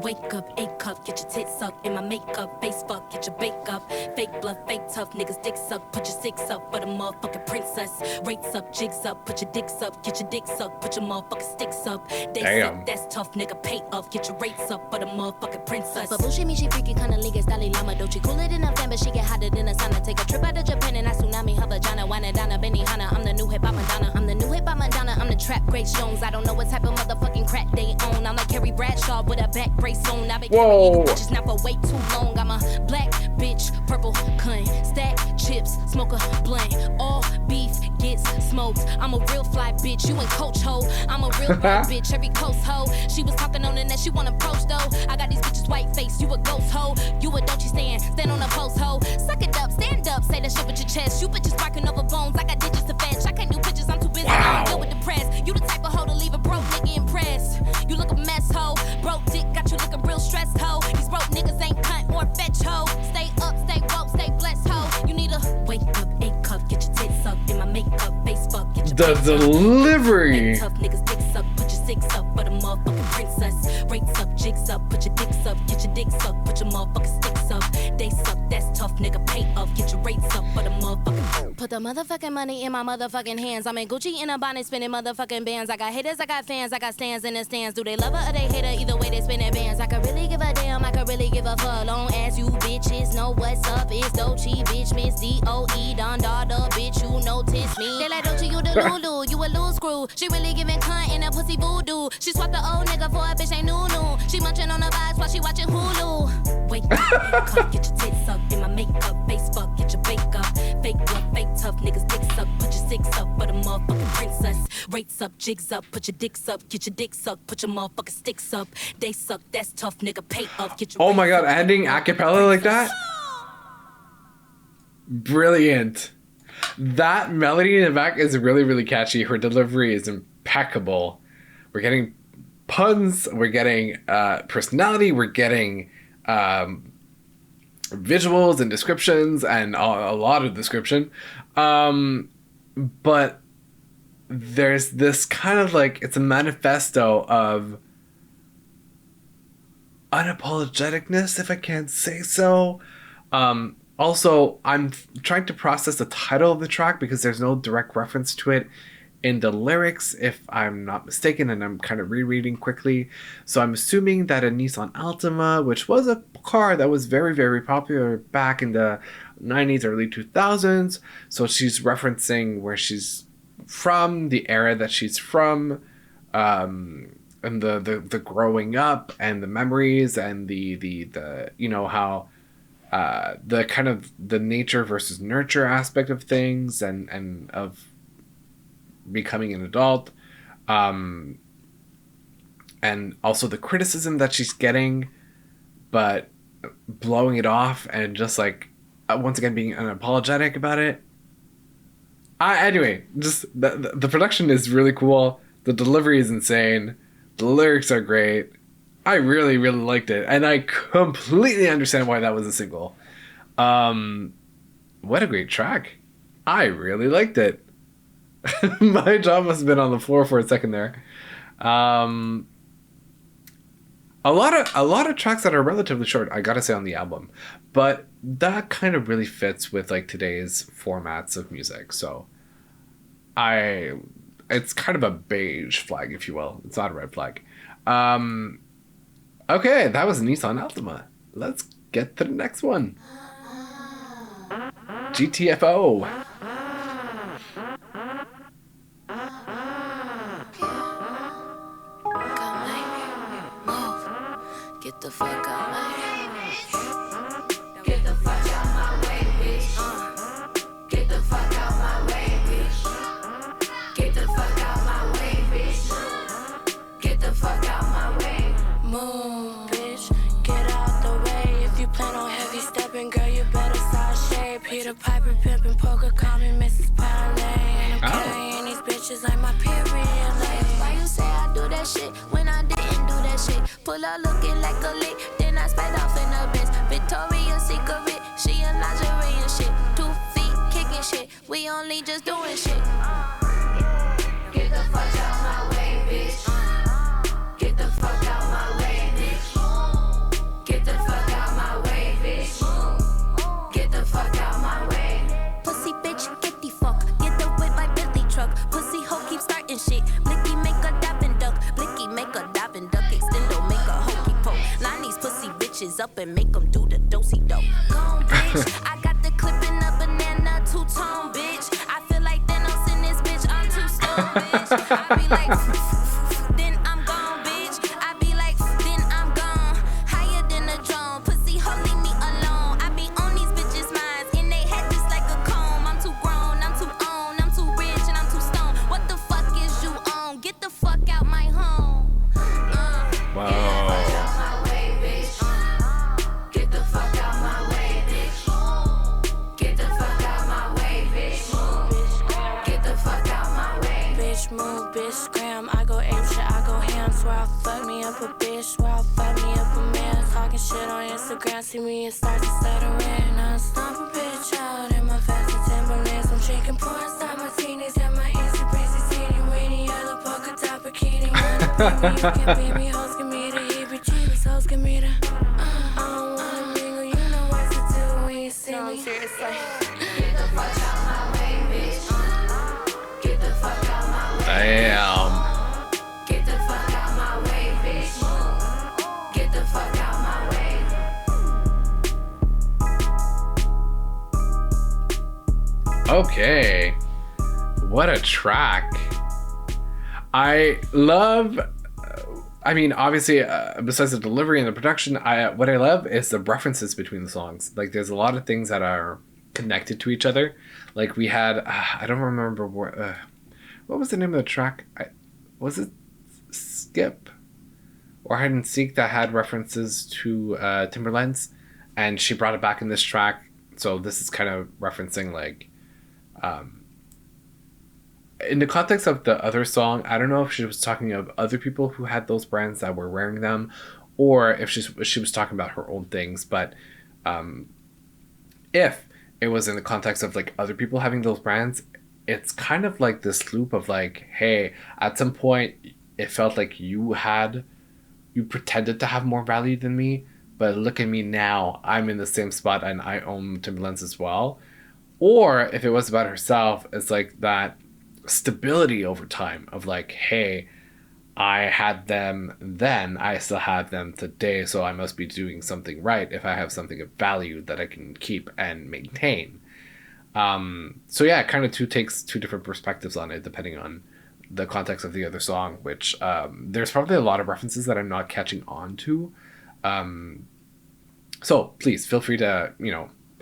Wake up, 8 cup, get your tits sucked in my makeup, face fuck, get your bake up, fake bluff, fake tough, niggas dick suck, put your 6 up for the motherfucking princess, rates up, jigs up, put your dicks up, get your dick sucked, put your motherfucking sticks up, they suck, that's tough, nigga, pay up, get your rates up for the motherfucking princess. But bullshit me, she freaky, kinda ligas, Dalai Lama, Doechii, cooler than a fan, but she get hotter than a sauna, take a trip out to Japan and I tsunami her vagina, Wana Donna, Benihana, I'm the new hip-hop Madonna, I'm the new hip-hop Madonna, I'm the trap Grace Jones, I don't know what type of motherfucking crack they own, I'm like Carrie Bradshaw with a back brace on, I've been carrying bitches now for way too long, I'm a black bitch, purple cunt, stack chips, smoke a blunt, all beef gets smoked, I'm a real fly bitch, you ain't coach hoe, I'm a real bad bitch, every coast hoe, she was talking on the net, she want approach though, I got these bitches white face, you a ghost hoe, you a Doechii stand on a post hoe, suck it up, stand up, say that shit with your chest, you bitches barking over bones, I got digits to fetch, I can't do pictures, I'm too busy, I don't deal with the press, you the type of hoe to leave a broke nigga impressed, you look a mess hoe, broke dick got you looking real stressed hoe, these broke niggas ain't cunt or fetch hoe, stay up, stay woke, stay blessed hoe, you need a wake up, 8 cup, get your tits sucked in my makeup, face fuck, get your the delivery. tough niggas dicks up, put your 6 up for the motherfucking princess, rates up, jigs up, put your dicks up, get your dicks up, put your motherfucking sticks up, they suck, that's tough, nigga, pay up, get your rates up for the motherfucking, put the motherfucking money in my motherfucking hands, I'm in Gucci in a bonnet spinning motherfucking bands, I got haters, I got fans, I got stands in the stands, do they love her or they hate her, either way they spinning bands, I could really give a damn, I could really give a fuck, long as you bitches know what's up, it's Doechii, bitch, Miss D-O-E, Don Dada, bitch, you notice me, they like Doechii, you the Lulu, you a loose screw, she really giving cunt in a pussy voodoo, she swapped the old nigga for a bitch ain't new, she munching on the vibes while she watching Hulu, wake up, get your tits sucked in my makeup, face fuck, get your bake up, fake bluff, fake tough, niggas dicks up, put your 6 up for the motherfucking princess, rates up, jigs up, put your dicks up, get your dick sucked, put your motherfucking sticks up, they suck, that's tough, nigga, pay up, get your Oh my god, ending a cappella like that? Brilliant. That melody in the back is really, really catchy. Her delivery is impeccable. we're getting puns, we're getting personality, we're getting visuals and descriptions and a lot of description. But there's this kind of like, it's a manifesto of unapologeticness, if I can't say so. Also, I'm trying to process the title of the track because there's no direct reference to it in the lyrics, if I'm not mistaken, and I'm kind of rereading quickly. So I'm assuming that a Nissan Altima, which was a car that was very, very popular back in the 90s, early 2000s. So she's referencing where she's from, the era that she's from, and the growing up and the memories and the you know, how the kind of the nature versus nurture aspect of things and of becoming an adult, and also the criticism that she's getting, but blowing it off and just like once again being unapologetic about it. Anyway, just the production is really cool. The delivery is insane. The lyrics are great. I really, really liked it. And I completely understand why that was a single. What a great track. I really liked it. My jaw must have been on the floor for a second there. A lot of tracks that are relatively short, I gotta say, on the album. But that kind of really fits with like today's formats of music. So it's kind of a beige flag, if you will. It's not a red flag. Okay, that was Nissan Altima. Let's get to the next one. GTFO. Get the fuck out my way. Get the fuck out my way, bitch. Get the fuck out my way, bitch. Get the fuck out my way, bitch. Get the fuck out my way. Move, bitch. Get out the way. If you plan on heavy stepping, girl, you better side shape. Peter Piper, pimpin' poker, call me Mrs. Parlay. And I'm carrying these bitches like my period. Like, why you say I do that shit when I didn't do that shit? Pull up looking like a lick, then I sped off in a Benz. Victoria's Secret, she in lingerie and shit. 2 feet kicking shit, we only just doing shit. Get the fuck out my way, bitch. Get the fuck out my way, bitch. Get the fuck out my way, bitch. Get the fuck out my way. Pussy bitch, get the fuck. Get the whip by Bentley truck. Pussy hoe keep starting shit. Blicky make a dap and duck. Blicky make a dap and duck. Extendo make a hokey poke. Line these pussy bitches up and make them do the dosey dope. Gone bitch. I got the clip in a banana two-tone bitch. I feel like Thanos in this bitch. I'm too stoned bitch. I be like then I'm gone bitch. I be like then I'm gone. Higher than a drone. Pussy hoe leave me alone. I be on these bitches' minds in they head just like a comb. I'm too grown, I'm too on, I'm too rich and I'm too stoned. What the fuck is you on? Get the fuck out my home. Wow. Get the fuck out my way, bitch. Get the fuck out my way, bitch. Get the fuck out my way. Bitch move, bitch scram. I go ape shit, I go ham. Swear I'll fuck me up a bitch. Swear I'll fuck me up a man. Talking shit on Instagram, see me and start to stutter in. I stomp a bitch out in my fashion Timberlands. I'm shaking porn, stop my teenies and my Insta braces. Teeny weeny yellow polka dot bikini. Wanna be me, you can be me. Hoes give me the heebie-jeebies, hoes give me the I don't wanna mingle, you know what to do when you see me. No, I'm serious, like get the fuck out my way, bitch. Get the fuck out my way. Damn. Get the fuck out my way, bitch. Get the fuck out my way. Okay. What a track. I love, I mean, obviously, besides the delivery and the production, what I love is the references between the songs. Like, there's a lot of things that are connected to each other. Like, we had, I don't remember what was the name of the track? Was it Skip or Hide and Seek that had references to Timberlands? And she brought it back in this track. So this is kind of referencing, like, in the context of the other song, I don't know if she was talking of other people who had those brands that were wearing them, or if she was talking about her own things. But if it was in the context of like other people having those brands, it's kind of like this loop of like, hey, at some point it felt like you pretended to have more value than me, but look at me now, I'm in the same spot and I own Timberlands as well. Or if it was about herself, it's like that stability over time of like, hey, I had them then, I still have them today, so I must be doing something right if I have something of value that I can keep and maintain. So yeah, it kind of takes two different perspectives on it depending on the context of the other song, which there's probably a lot of references that I'm not catching on to. So please feel free to,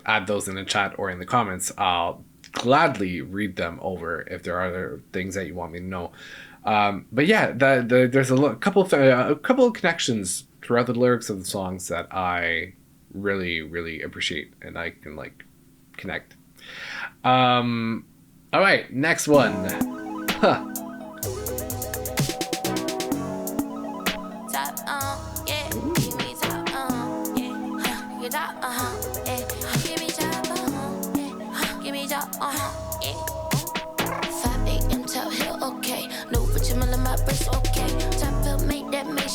add those in the chat or in the comments. I'll gladly read them over if there are other things that you want me to know. But yeah, there's a couple of connections throughout the lyrics of the songs that I really, really appreciate and I can like connect. All right, next one. Huh.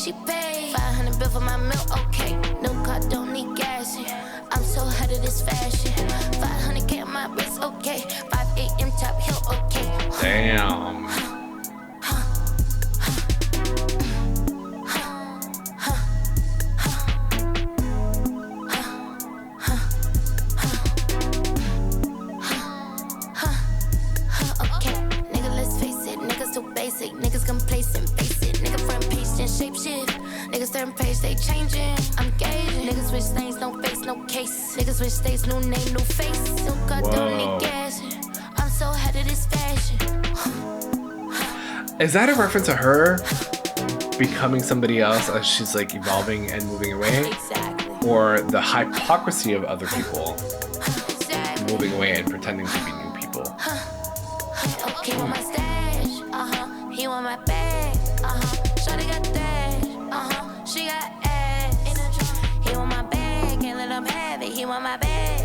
She paid 500 bill for my milk, okay. No car, don't need gas. I'm so ahead of this fashion. 500K on my wrist, okay. 5 a.m. Top Hill, okay. Damn. Okay, nigga, let's face it. Niggas too basic. Niggas complacent, face it. Nigga front page, then shape shift. Niggas turn page, they changing. I'm gauging. Niggas switch names, no face, no case. Niggas switch states, new name, new face. No car, don't need gas. I'm so ahead of this fashion. Is that a reference to her becoming somebody else as she's like evolving and moving away? Exactly. Or the hypocrisy of other people moving away and pretending to be new people? Okay, want my stash, he want my bag, shawty got that, she got ass, he want my bag, can't let him have it, he want my bag,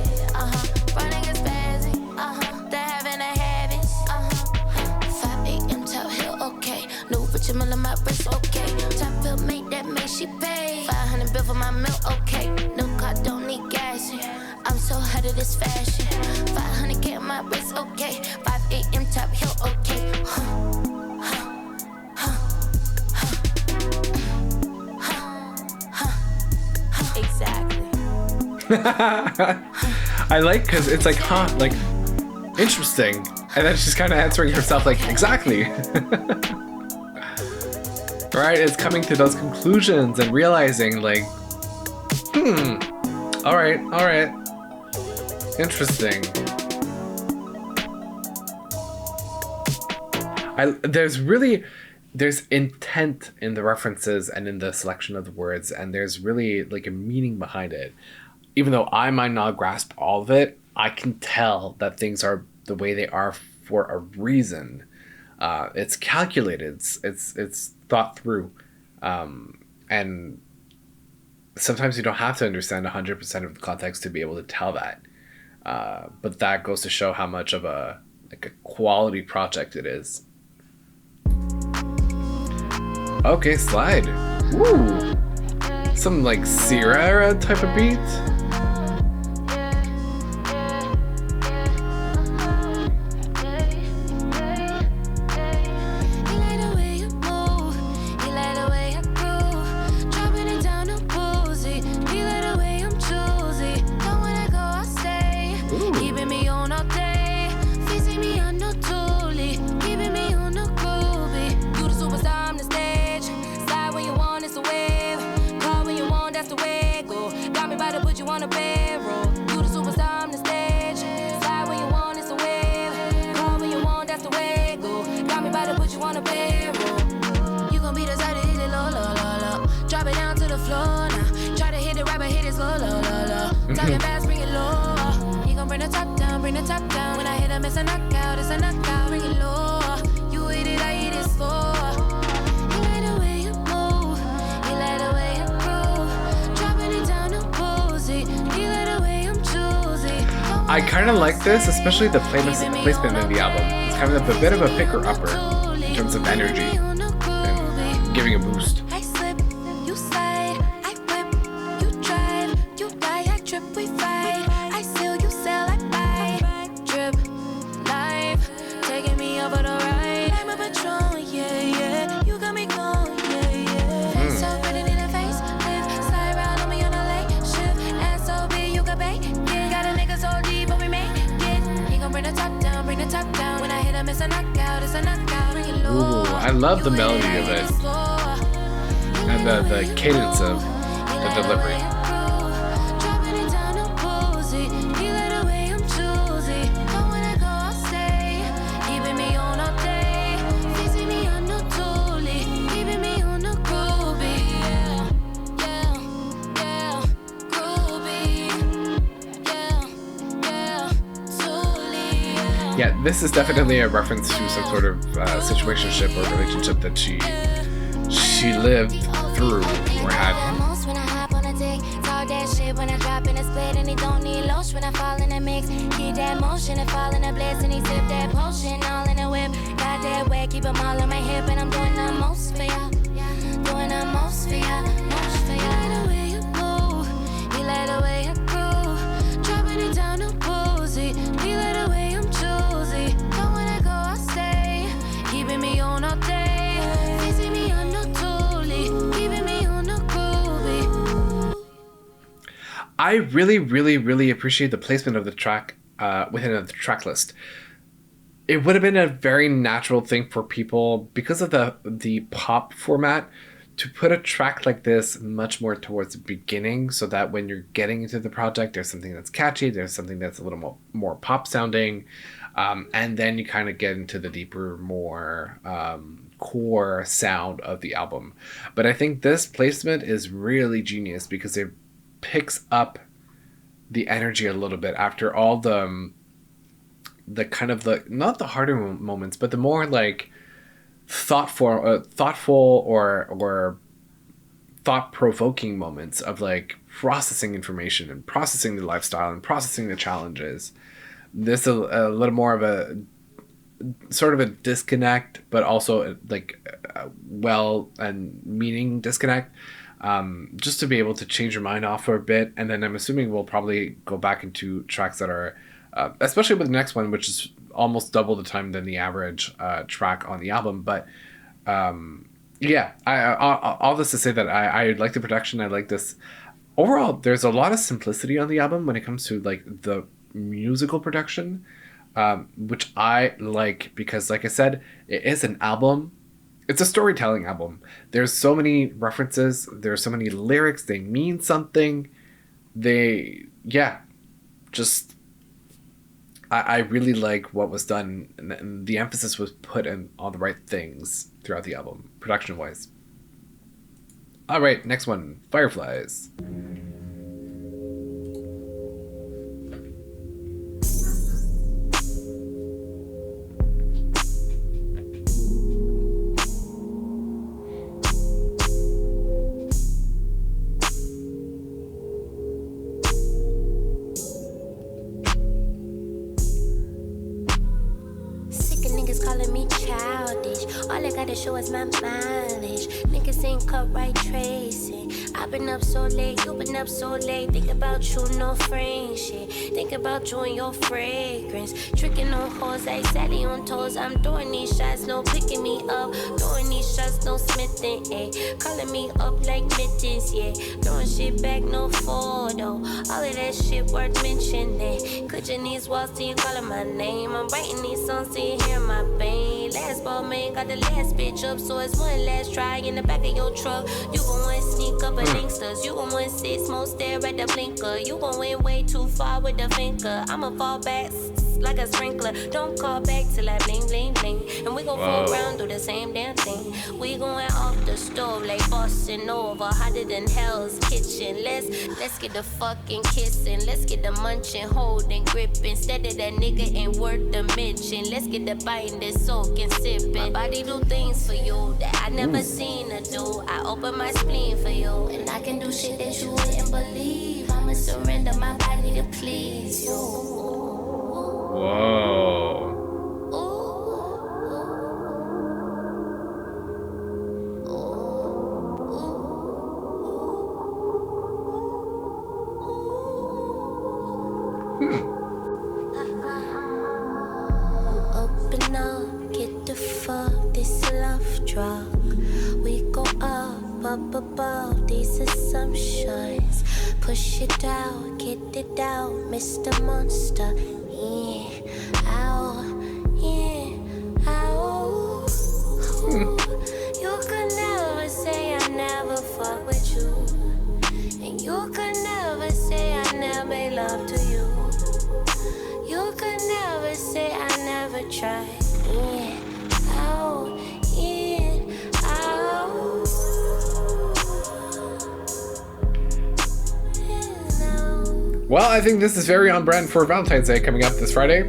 run niggas spazzy, they're having a habit, 5 a.m. Top Hill, okay, new Richard Miller, my wrist, okay, Top Hill, make she pay, 500 bill for my milk, okay, new car, don't need gas, I'm so ahead of this fashion, 500K on my wrist, okay, 5 a.m. Top Hill, okay, exactly. I like because it's like, like interesting, and then she's kind of answering herself like, exactly. Right, it's coming to those conclusions and realizing like, all right, interesting. There's intent in the references and in the selection of the words, and there's really like a meaning behind it. Even though I might not grasp all of it, I can tell that things are the way they are for a reason. It's calculated, it's thought through, and sometimes you don't have to understand 100% of the context to be able to tell that. But that goes to show how much of a quality project it is. Okay, slide. Woo! Some like Sierra type of beat. Talking fast, bring it low. He gon' bring the top down. When I hit him, it's a knockout, bring it low. slow. He like the way you move. He like the way you groove. Dropping it down to boozy. He like the way I'm choosy. I kind of like this, especially the placement in the album. It's kind of a bit of a picker-upper in terms of energy and giving a boost. I slip, you slide, I whip, you drive, you die, I trip, we fight. I seal, you sell, I buy. Drip, life, taking me over the ride. I'm a patron, yeah, yeah. You got me going, yeah, yeah. So pretty in the face, live, slide around on me on a late shift. SOB, you got bait, yeah. Got a nigga so deep, but we make it. He gon' bring the top down, bring the top down. When I hit him, it's a knockout, it's a knockout. Bring it low. Ooh, I love the melody of it. And the cadence of the delivery. Yeah, this is definitely a reference to some sort of situationship or relationship that she lived through or had. When I hop on a dick, talk that shit when I drop in a split, and he don't need lotion when I fall in the mix. Keep that motion and fall in the bliss, and he sip that potion all in the whip. Got that wet, keep them all on my hip, and I'm doing the most for ya. Doing the most for ya, most for ya. He like the way you move, he like the way you groove. Dropping it down to boozy, he like the way I'm choosy. Don't wanna go, I'll stay, keeping me on all day. Fixing me on no toolie, keeping me on no groovy. I really, really, really appreciate the placement of the track within the track list. It would have been a very natural thing for people, because of the pop format, to put a track like this much more towards the beginning, so that when you're getting into the project, there's something that's catchy, there's something that's a little more pop sounding, and then you kind of get into the deeper, more core sound of the album. But I think this placement is really genius, because it picks up the energy a little bit after all the kind of the, not the harder moments, but the more like thoughtful or thought-provoking moments of like processing information and processing the lifestyle and processing the challenges. This a little more of a sort of a disconnect, but also like well and meaning disconnect, just to be able to change your mind off for a bit. And then I'm assuming we'll probably go back into tracks that are especially with the next one, which is almost double the time than the average track on the album. But yeah, all this to say that I like the production. I like this. Overall, there's a lot of simplicity on the album when it comes to like the musical production, which I like, because like I said, it is an album. It's a storytelling album. There's so many references. There's so many lyrics. They mean something. I really like what was done, and the emphasis was put in all the right things throughout the album, production-wise. All right, next one, Fireflies. Calling me childish. All I gotta show is my mileage. Niggas ain't cut right tracing. I've been up so late, you been up so late. Think about you, no frame shit. Think about you and your fragrance. Tricking on hoes, like Sally on toes. I'm doing these shots, no picking me up. Doing these shots, no smithing, eh. Calling me up like mittens, yeah. Throwing shit back, no photo. All of that shit worth mentioning. Clicking these walls till you calling my name. I'm writing these songs till you hear my pain. Last ball man got the last bitch up, so it's one last try in the back of your truck. You gon' want sneak up, but gangsters. You gon' win 6 more, stare at the blinker. You gon' win way too far with the finger. I'ma fall back like a sprinkler. Don't call back till I bling, bling, bling. And we gon' fool around, do the same damn thing. We going off the stove like Boston over, hotter than Hell's Kitchen. Let's get the fucking kissing. Let's get the munching, holding, gripping. Instead of that nigga ain't worth the mention. Let's get the biting, soaking, sipping. My body do things for you that I never seen her do. I open my spleen for you, and I can do shit that you wouldn't believe. I'ma surrender my body to please you. Whoa. Open up, get the fuck, this love drug. We go up above these assumptions. Push it out, get it out, Mr. Monster. Yeah, ow, yeah, ow. You could never say I never fuck with you. And you could never say I never made love to you. You could never say I never tried. Yeah, ow, yeah, ow. Well, I think this is very on brand for Valentine's Day coming up this Friday.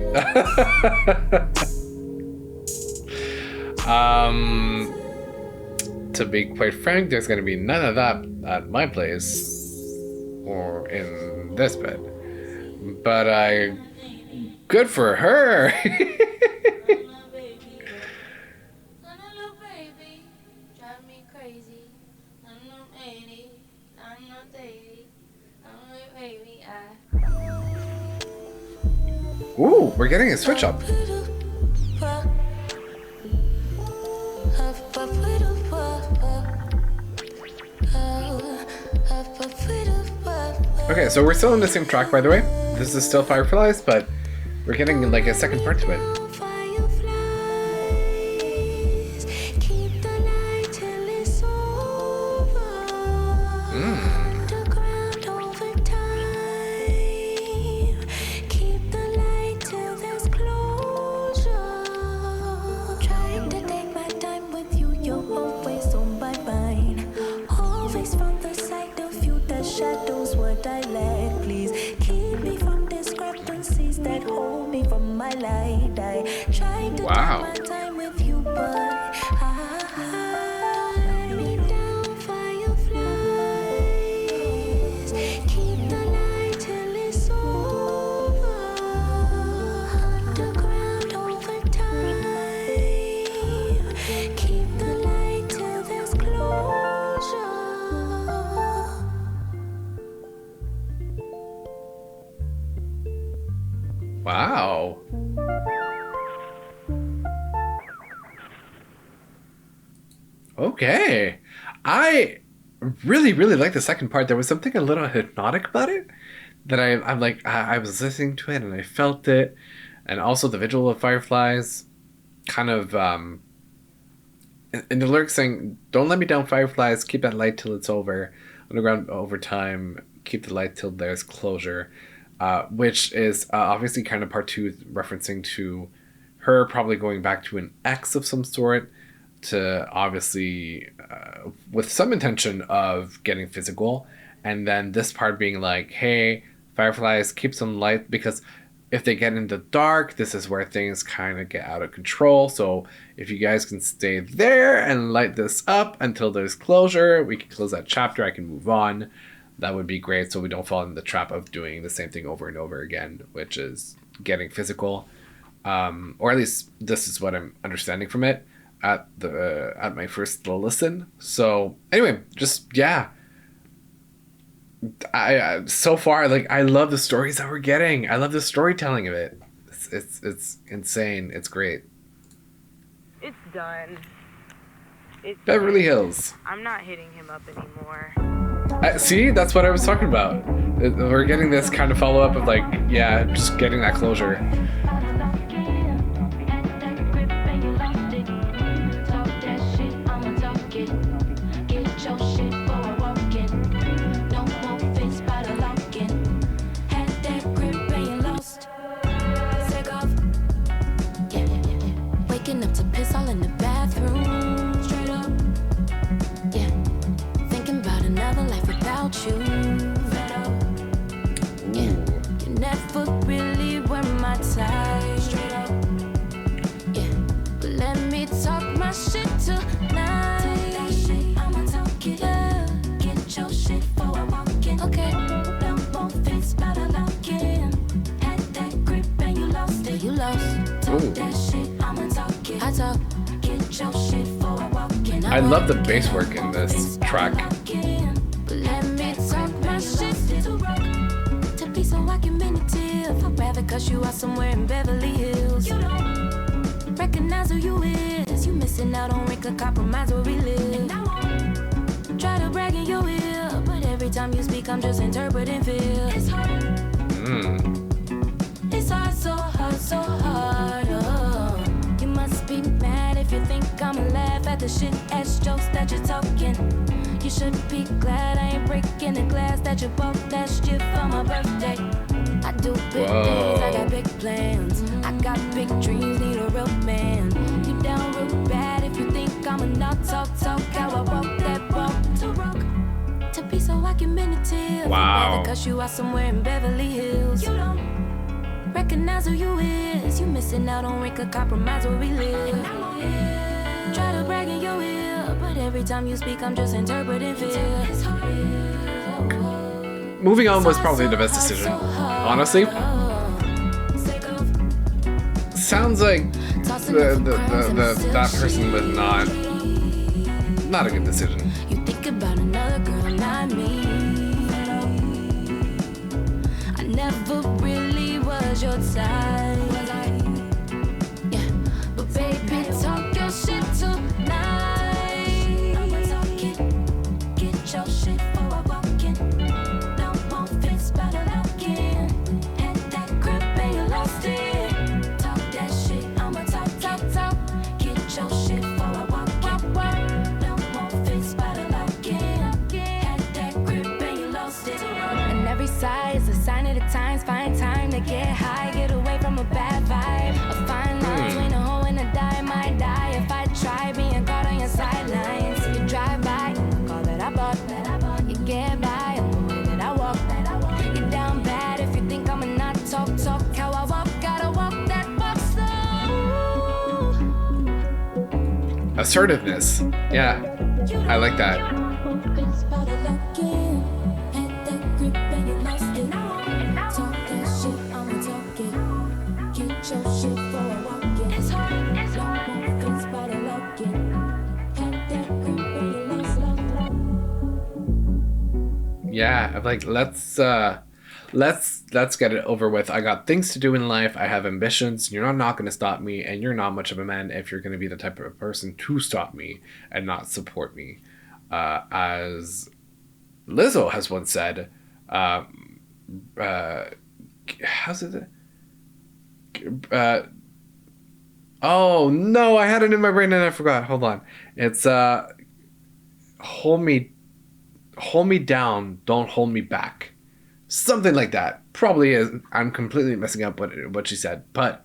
To be quite frank, there's going to be none of that at my place or in this bed. But good for her. Ooh, we're getting a switch up. Okay, so we're still in the same track, by the way. This is still Fireflies, but we're getting like a second part to it. Wow. Wow. Okay. I really, really like the second part. There was something a little hypnotic about it that I'm like, I was listening to it and I felt it. And also the visual of Fireflies kind of, in the lyrics saying, don't let me down, Fireflies, keep that light till it's over. Underground over time, keep the light till there's closure. Which is obviously kind of part two, referencing to her probably going back to an ex of some sort to obviously with some intention of getting physical. And then this part being like, hey, Fireflies, keep some light, because if they get in the dark, this is where things kind of get out of control. So if you guys can stay there and light this up until there's closure, we can close that chapter, I can move on. That would be great, so we don't fall in the trap of doing the same thing over and over again, which is getting physical. Or at least this is what I'm understanding from it at my first listen. So anyway, just yeah. I so far, like, I love the stories that we're getting. I love the storytelling of it. It's insane. It's great. It's done. It's Beverly Hills. I'm not hitting him up anymore. See, that's what I was talking about. We're getting this kind of follow-up of like, yeah, just getting that closure. I love the bass work in this track. But let me talk my shit to rock, to be so argumentative. I'd rather cuss you out somewhere in Beverly Hills. You don't recognize who you is. You missing out on wrinkle compromise where we live. Try to brag in your ear, but every time you speak, I'm just interpreting fear. It's hard. It's hard, so hard, so hard. Oh. You must be mad if you think I'ma laugh at the shit ass jokes that you're talking. You should be glad I ain't breaking the glass that you bought that shit for my birthday. I do big things, I got big plans. I got big dreams, need a real man. You down real bad if you think I'ma not talk how I walk that walk to rock, to be so argumentative. Wow. Because you out somewhere in Beverly Hills. You don't recognize who you is. You missing out on wrinkle compromise where we live. Try to brag in your ear, but every time you speak, I'm just interpreting fear. Moving on was probably the best decision, honestly. Sounds like that person was not a good decision. You think about another girl, not me. I never really was your type. Yeah, but baby, talk your shit tonight. I'ma talk it, get your shit for a walk-in. No more fits, better looking. Had that grip and you lost it. Talk that shit, I'ma talk. Get your shit for a walk-in. No more fits, better looking. Had that grip and you lost it. And every side is a sign of the times. Find time to get high, get away from a bad vibe. A fine line between a hoe and a die, might die if I try being caught on your sidelines. You drive by, call that I bought. You get by on the way that I walk. You're down bad if you think I'ma not talk how I walk. Gotta walk that walk slow. Assertiveness. Yeah, I like that. Yeah, I'm like, let's get it over with. I got things to do in life. I have ambitions. You're not going to stop me, and you're not much of a man if you're going to be the type of person to stop me and not support me. As Lizzo has once said, how's it? Oh no, I had it in my brain and I forgot. Hold on. It's hold me down, don't hold me back. Something like that. Probably is. I'm completely messing up what she said, but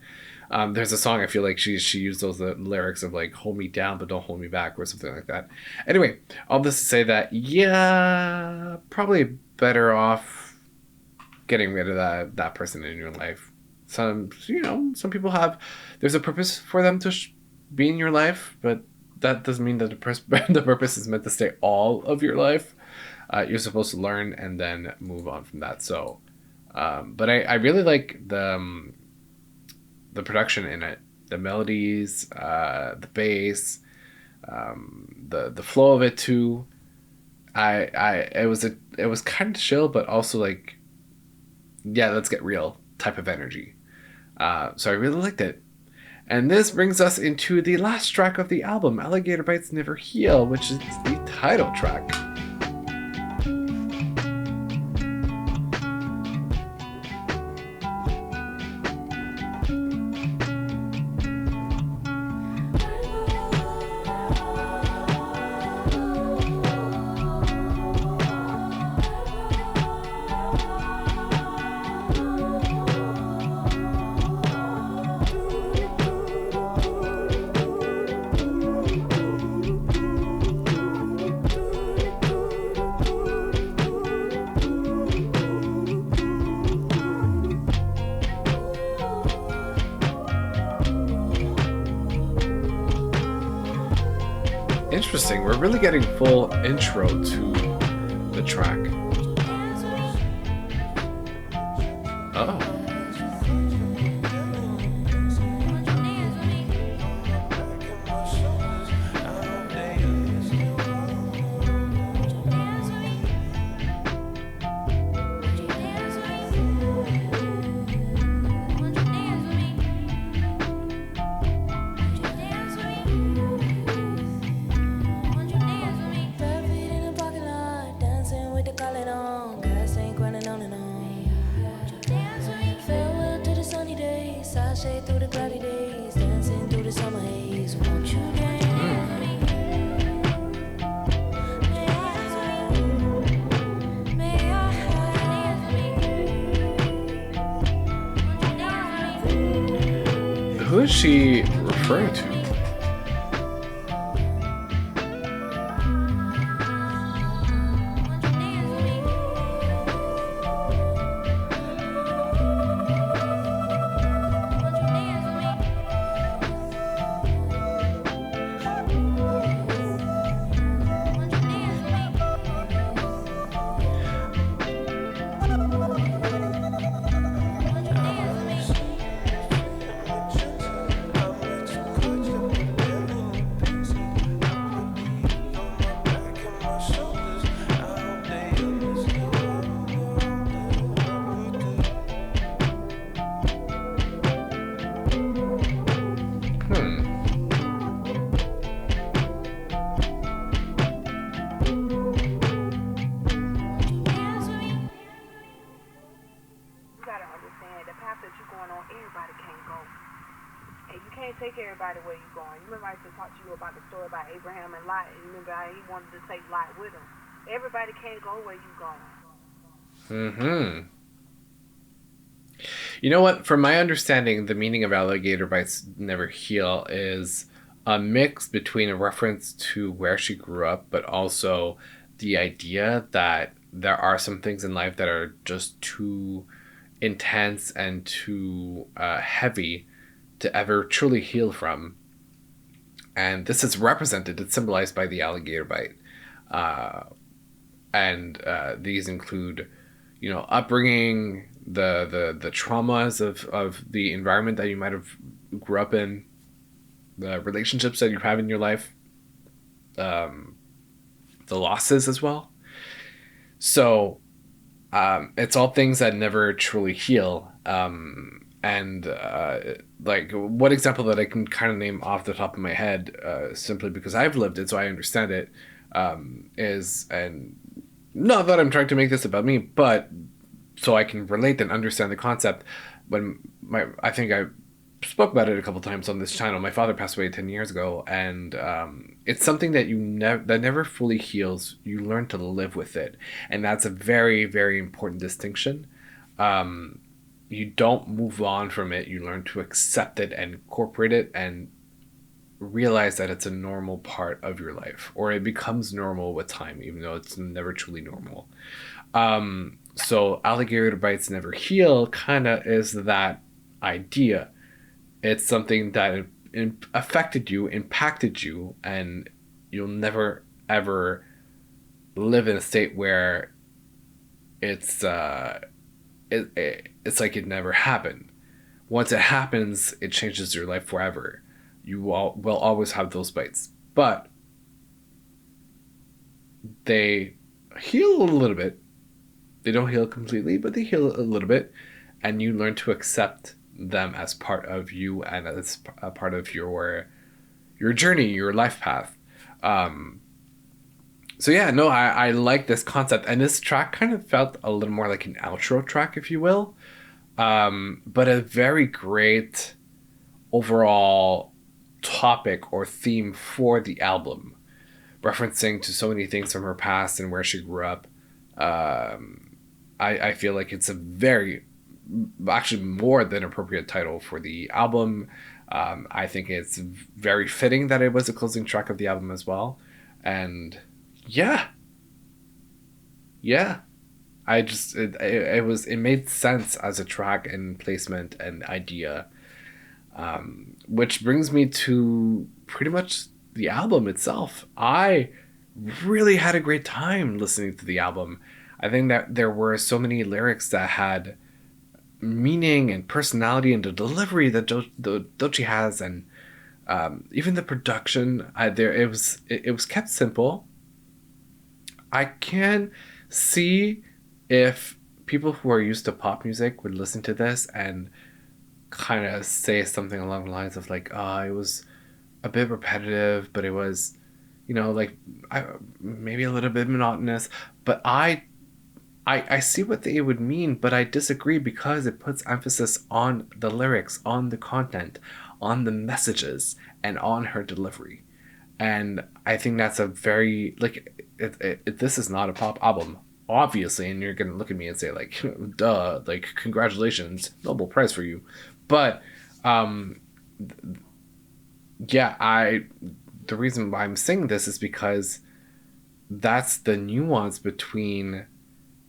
there's a song I feel like she used those lyrics of like hold me down but don't hold me back or something like that. Anyway, all this to say that yeah, probably better off getting rid of that person in your life. Some people have, there's a purpose for them to be in your life, but that doesn't mean that the purpose is meant to stay all of your life. You're supposed to learn and then move on from that. So, but I really like the production in it, the melodies, the bass, the flow of it too. It was kind of chill, but also like, yeah, let's get real type of energy. So I really liked it. And this brings us into the last track of the album, Alligator Bites Never Heal, which is the title track. Interesting. We're really getting full intro to the track. Oh. shade through the cloudy days, dancing through the summer haze. Won't you dance with me? May I have me? Who is she referring to? You gotta understand the path that you're going on, everybody can't go. And you can't take everybody where you're going. You remember I used to talk to you about the story about Abraham and Lot, and you remember how he wanted to take Lot with him. Everybody can't go where you're going. Mm-hmm. You know what? From my understanding, the meaning of alligator bites never heal is a mix between a reference to where she grew up, but also the idea that there are some things in life that are just too intense and too heavy to ever truly heal from. And this is represented, it's symbolized by the alligator bite. And these include, you know, upbringing, the traumas of the environment that you might have grew up in, the relationships that you have in your life, the losses as well. So it's all things that never truly heal. Like one example that I can kind of name off the top of my head, simply because I've lived it, so I understand it, is, and not that I'm trying to make this about me, but so I can relate and understand the concept. When I think I spoke about it a couple times on this channel. My father passed away 10 years ago, and it's something that that never fully heals. You learn to live with it, and that's a very, very important distinction. You don't move on from it. You learn to accept it and incorporate it and realize that it's a normal part of your life, or it becomes normal with time, even though it's never truly normal. So alligator bites never heal kind of is that idea. It's something that affected you, impacted you, and you'll never ever live in a state where it's it's like it never happened. Once it happens, it changes your life forever. You will always have those bites, but they heal a little bit. They don't heal completely, but they heal a little bit, and you learn to accept them as part of you and as a part of your journey, your life path. So yeah, no, I like this concept, and this track kind of felt a little more like an outro track, if you will, but a very great overall topic or theme for the album, referencing to so many things from her past and where she grew up. I feel like it's a very, actually more than appropriate title for the album. I think it's very fitting that it was a closing track of the album as well. And yeah, it made sense as a track and placement and idea. Which brings me to pretty much the album itself. I really had a great time listening to the album. I think that there were so many lyrics that had meaning and personality, and the delivery that Doechii has, and even the production. It was kept simple. I can see if people who are used to pop music would listen to this and kind of say something along the lines of like, it was a bit repetitive, but it was, like maybe a little bit monotonous. But I I see what they would mean, but I disagree because it puts emphasis on the lyrics, on the content, on the messages, and on her delivery. And I think that's a very, like, this is not a pop album, obviously, and you're gonna look at me and say, like, duh, like, congratulations, Nobel Prize for you. But yeah, the reason why I'm saying this is because that's the nuance between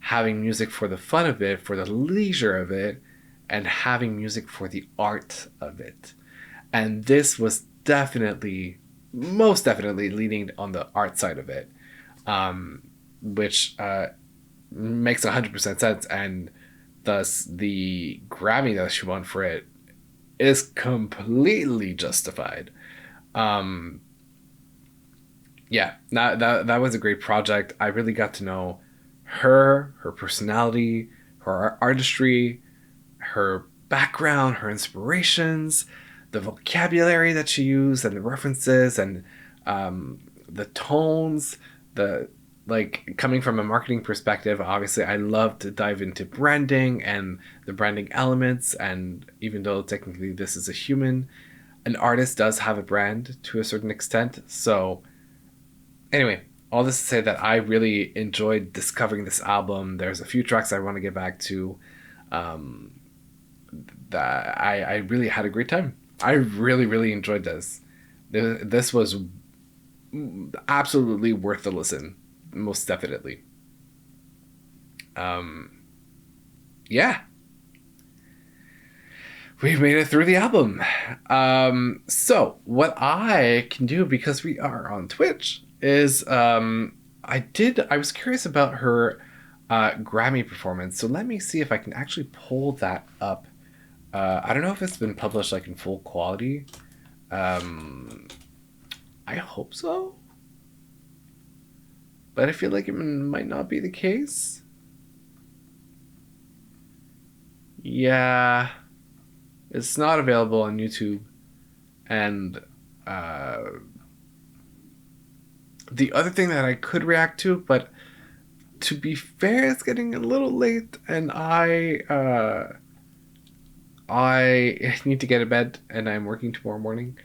having music for the fun of it, for the leisure of it, and having music for the art of it. And this was definitely, most definitely leaning on the art side of it, which makes 100% sense. And thus, the Grammy that she won for it is completely justified. Yeah, that was a great project. I really got to know her personality, her artistry, her background, her inspirations, the vocabulary that she used, and the references, and the tones, the like coming from a marketing perspective. Obviously, I love to dive into branding and the branding elements. And even though technically this is a human, an artist does have a brand to a certain extent. So anyway, all this to say that I really enjoyed discovering this album. There's a few tracks I want to get back to. That I really had a great time. I really, really enjoyed this. This was absolutely worth the listen. Most definitely. Yeah. We've made it through the album. So what I can do, because we are on Twitch, is I was curious about her Grammy performance. So let me see if I can actually pull that up. I don't know if it's been published like in full quality. I hope so. But I feel like it might not be the case. Yeah. It's not available on YouTube. And the other thing that I could react to, but to be fair, it's getting a little late, and I need to get to bed, and I'm working tomorrow morning.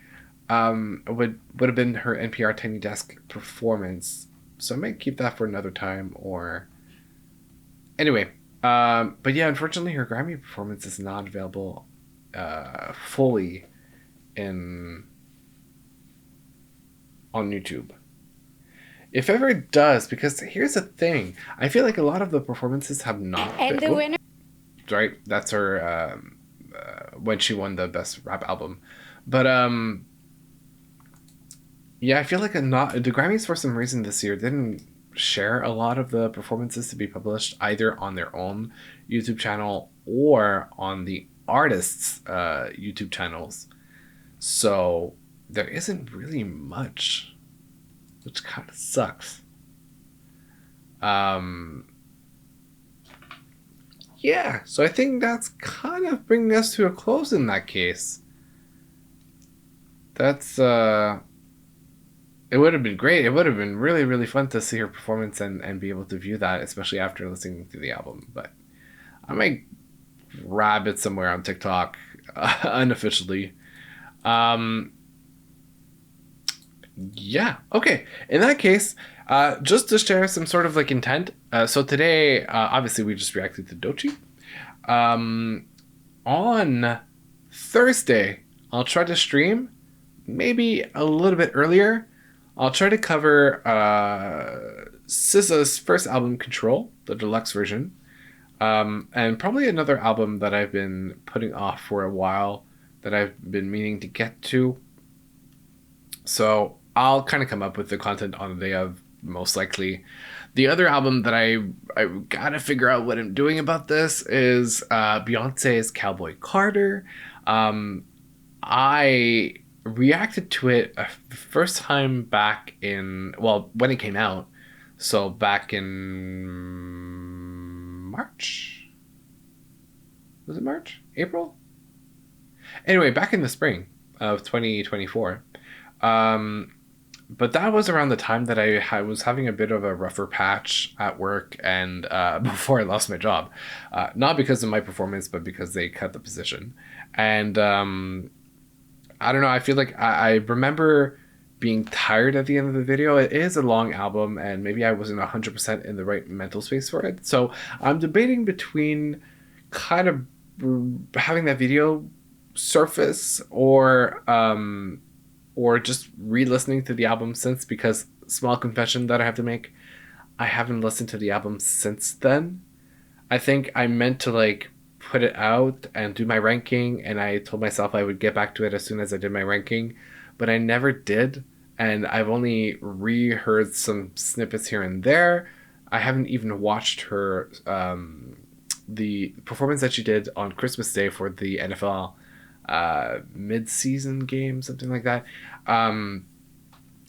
Would have been her NPR Tiny Desk performance, so I might keep that for another time. Or anyway, but yeah, unfortunately, her Grammy performance is not available fully on YouTube. If ever it does, because here's the thing, I feel like a lot of the performances have not. And the winner. Right, that's her. When she won the best rap album, but yeah, I feel like the Grammys for some reason this year didn't share a lot of the performances to be published either on their own YouTube channel or on the artists' YouTube channels. So there isn't really much, which kind of sucks. Yeah, so I think that's kind of bringing us to a close in that case. That's it would have been great. It would have been really, really fun to see her performance and be able to view that, especially after listening to the album. But I might grab it somewhere on TikTok unofficially. Yeah, okay. In that case, just to share some sort of like intent. So today, obviously, we just reacted to Doechii. On Thursday, I'll try to stream maybe a little bit earlier. I'll try to cover SZA's first album, Control, the deluxe version, and probably another album that I've been putting off for a while that I've been meaning to get to. So I'll kind of come up with the content on the day of, most likely. The other album that I gotta figure out what I'm doing about this is Beyonce's Cowboy Carter. I reacted to it first time back in, well, when it came out. So back in March? Was it March? April? Anyway, back in the spring of 2024. But that was around the time that I was having a bit of a rougher patch at work and before I lost my job. Not because of my performance, but because they cut the position. And I don't know, I feel like I remember being tired at the end of the video. It is a long album, and maybe I wasn't 100% in the right mental space for it. So I'm debating between kind of having that video surface or just re-listening to the album since, because small confession that I have to make, I haven't listened to the album since then. I think I meant to like put it out and do my ranking, and I told myself I would get back to it as soon as I did my ranking, but I never did, and I've only reheard some snippets here and there. I haven't even watched her the performance that she did on Christmas Day for the NFL mid-season game, something like that.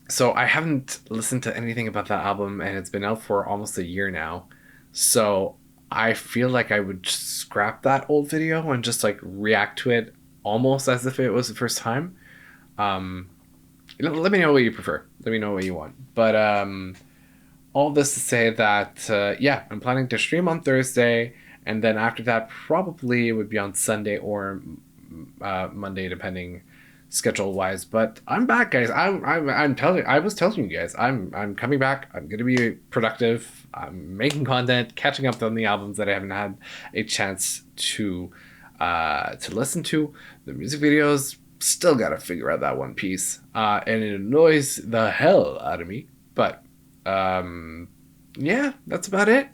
So I haven't listened to anything about that album, and it's been out for almost a year now. So I feel like I would scrap that old video and just like react to it almost as if it was the first time. Let me know what you prefer. Let me know what you want. But all this to say that, yeah, I'm planning to stream on Thursday, and then after that, probably it would be on Sunday or Monday, depending schedule-wise. But I'm back, guys. I was telling you guys, I'm coming back. I'm gonna be productive. I'm making content, catching up on the albums that I haven't had a chance to listen to. The music videos, still gotta figure out that one piece, and it annoys the hell out of me. But yeah, that's about it.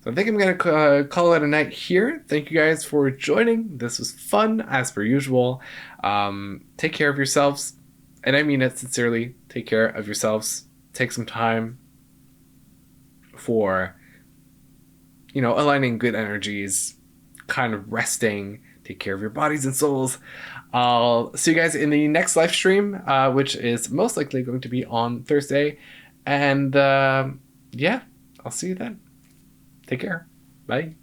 So I think I'm going to call it a night here. Thank you guys for joining. This was fun, as per usual. Take care of yourselves. And I mean it sincerely. Take care of yourselves. Take some time for, aligning good energies, kind of resting. Take care of your bodies and souls. I'll see you guys in the next live stream, which is most likely going to be on Thursday. And yeah, I'll see you then. Take care. Bye.